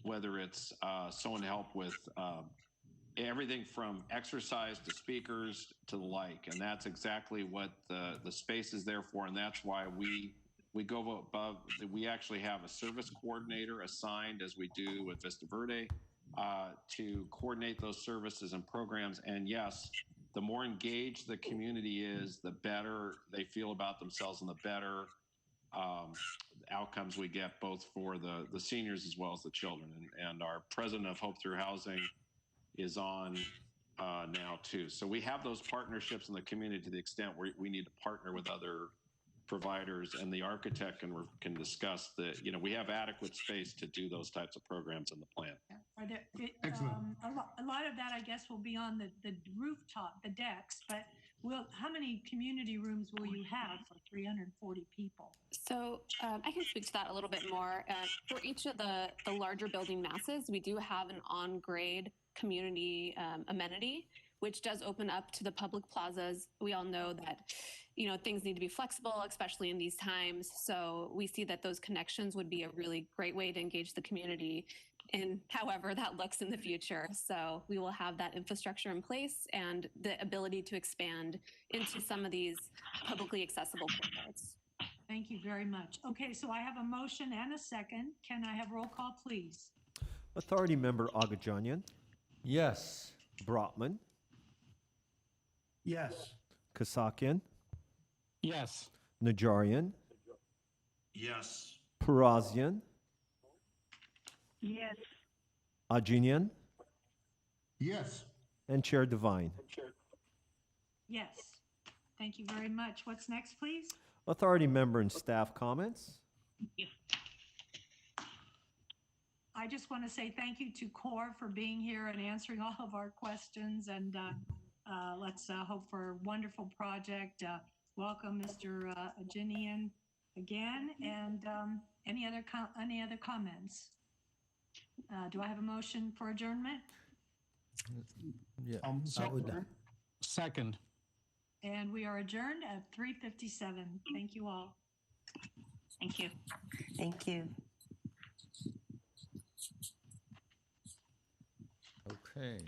O: whether it's someone to help with everything from exercise to speakers to the like. And that's exactly what the space is there for. And that's why we go above. We actually have a service coordinator assigned, as we do with Vista Verde, to coordinate those services and programs. And yes, the more engaged the community is, the better they feel about themselves and the better outcomes we get, both for the seniors as well as the children. And our president of Hope Through Housing is on now too. So we have those partnerships in the community to the extent where we need to partner with other providers, and the architect can discuss that. You know, we have adequate space to do those types of programs in the plan.
A: Are there,
C: Excellent.
A: A lot of that, I guess, will be on the rooftop, the decks, but how many community rooms will you have for 340 people?
E: So I can speak to that a little bit more. For each of the larger building masses, we do have an on-grade community amenity, which does open up to the public plazas. We all know that, you know, things need to be flexible, especially in these times. So we see that those connections would be a really great way to engage the community in however that looks in the future. So we will have that infrastructure in place and the ability to expand into some of these publicly accessible courtyards.
A: Thank you very much. Okay, so I have a motion and a second. Can I have roll call, please?
B: Authority Member Agajanian,
H: Yes.
B: Brotman,
K: Yes.
B: Kasakian,
D: Yes.
B: Najarian,
J: Yes.
B: Parazian,
N: Yes.
B: Ajinian,
C: Yes.
B: and Chair Devine.
A: Yes. Thank you very much. What's next, please?
B: Authority Member and staff comments.
A: I just want to say thank you to CORE for being here and answering all of our questions, and let's hope for a wonderful project. Welcome, Mr. Ajinian, again, and any other comments? Do I have a motion for adjournment?
H: Yeah.
D: I would. Second.
A: And we are adjourned at 3:57. Thank you all.
I: Thank you.
P: Thank you.
H: Okay.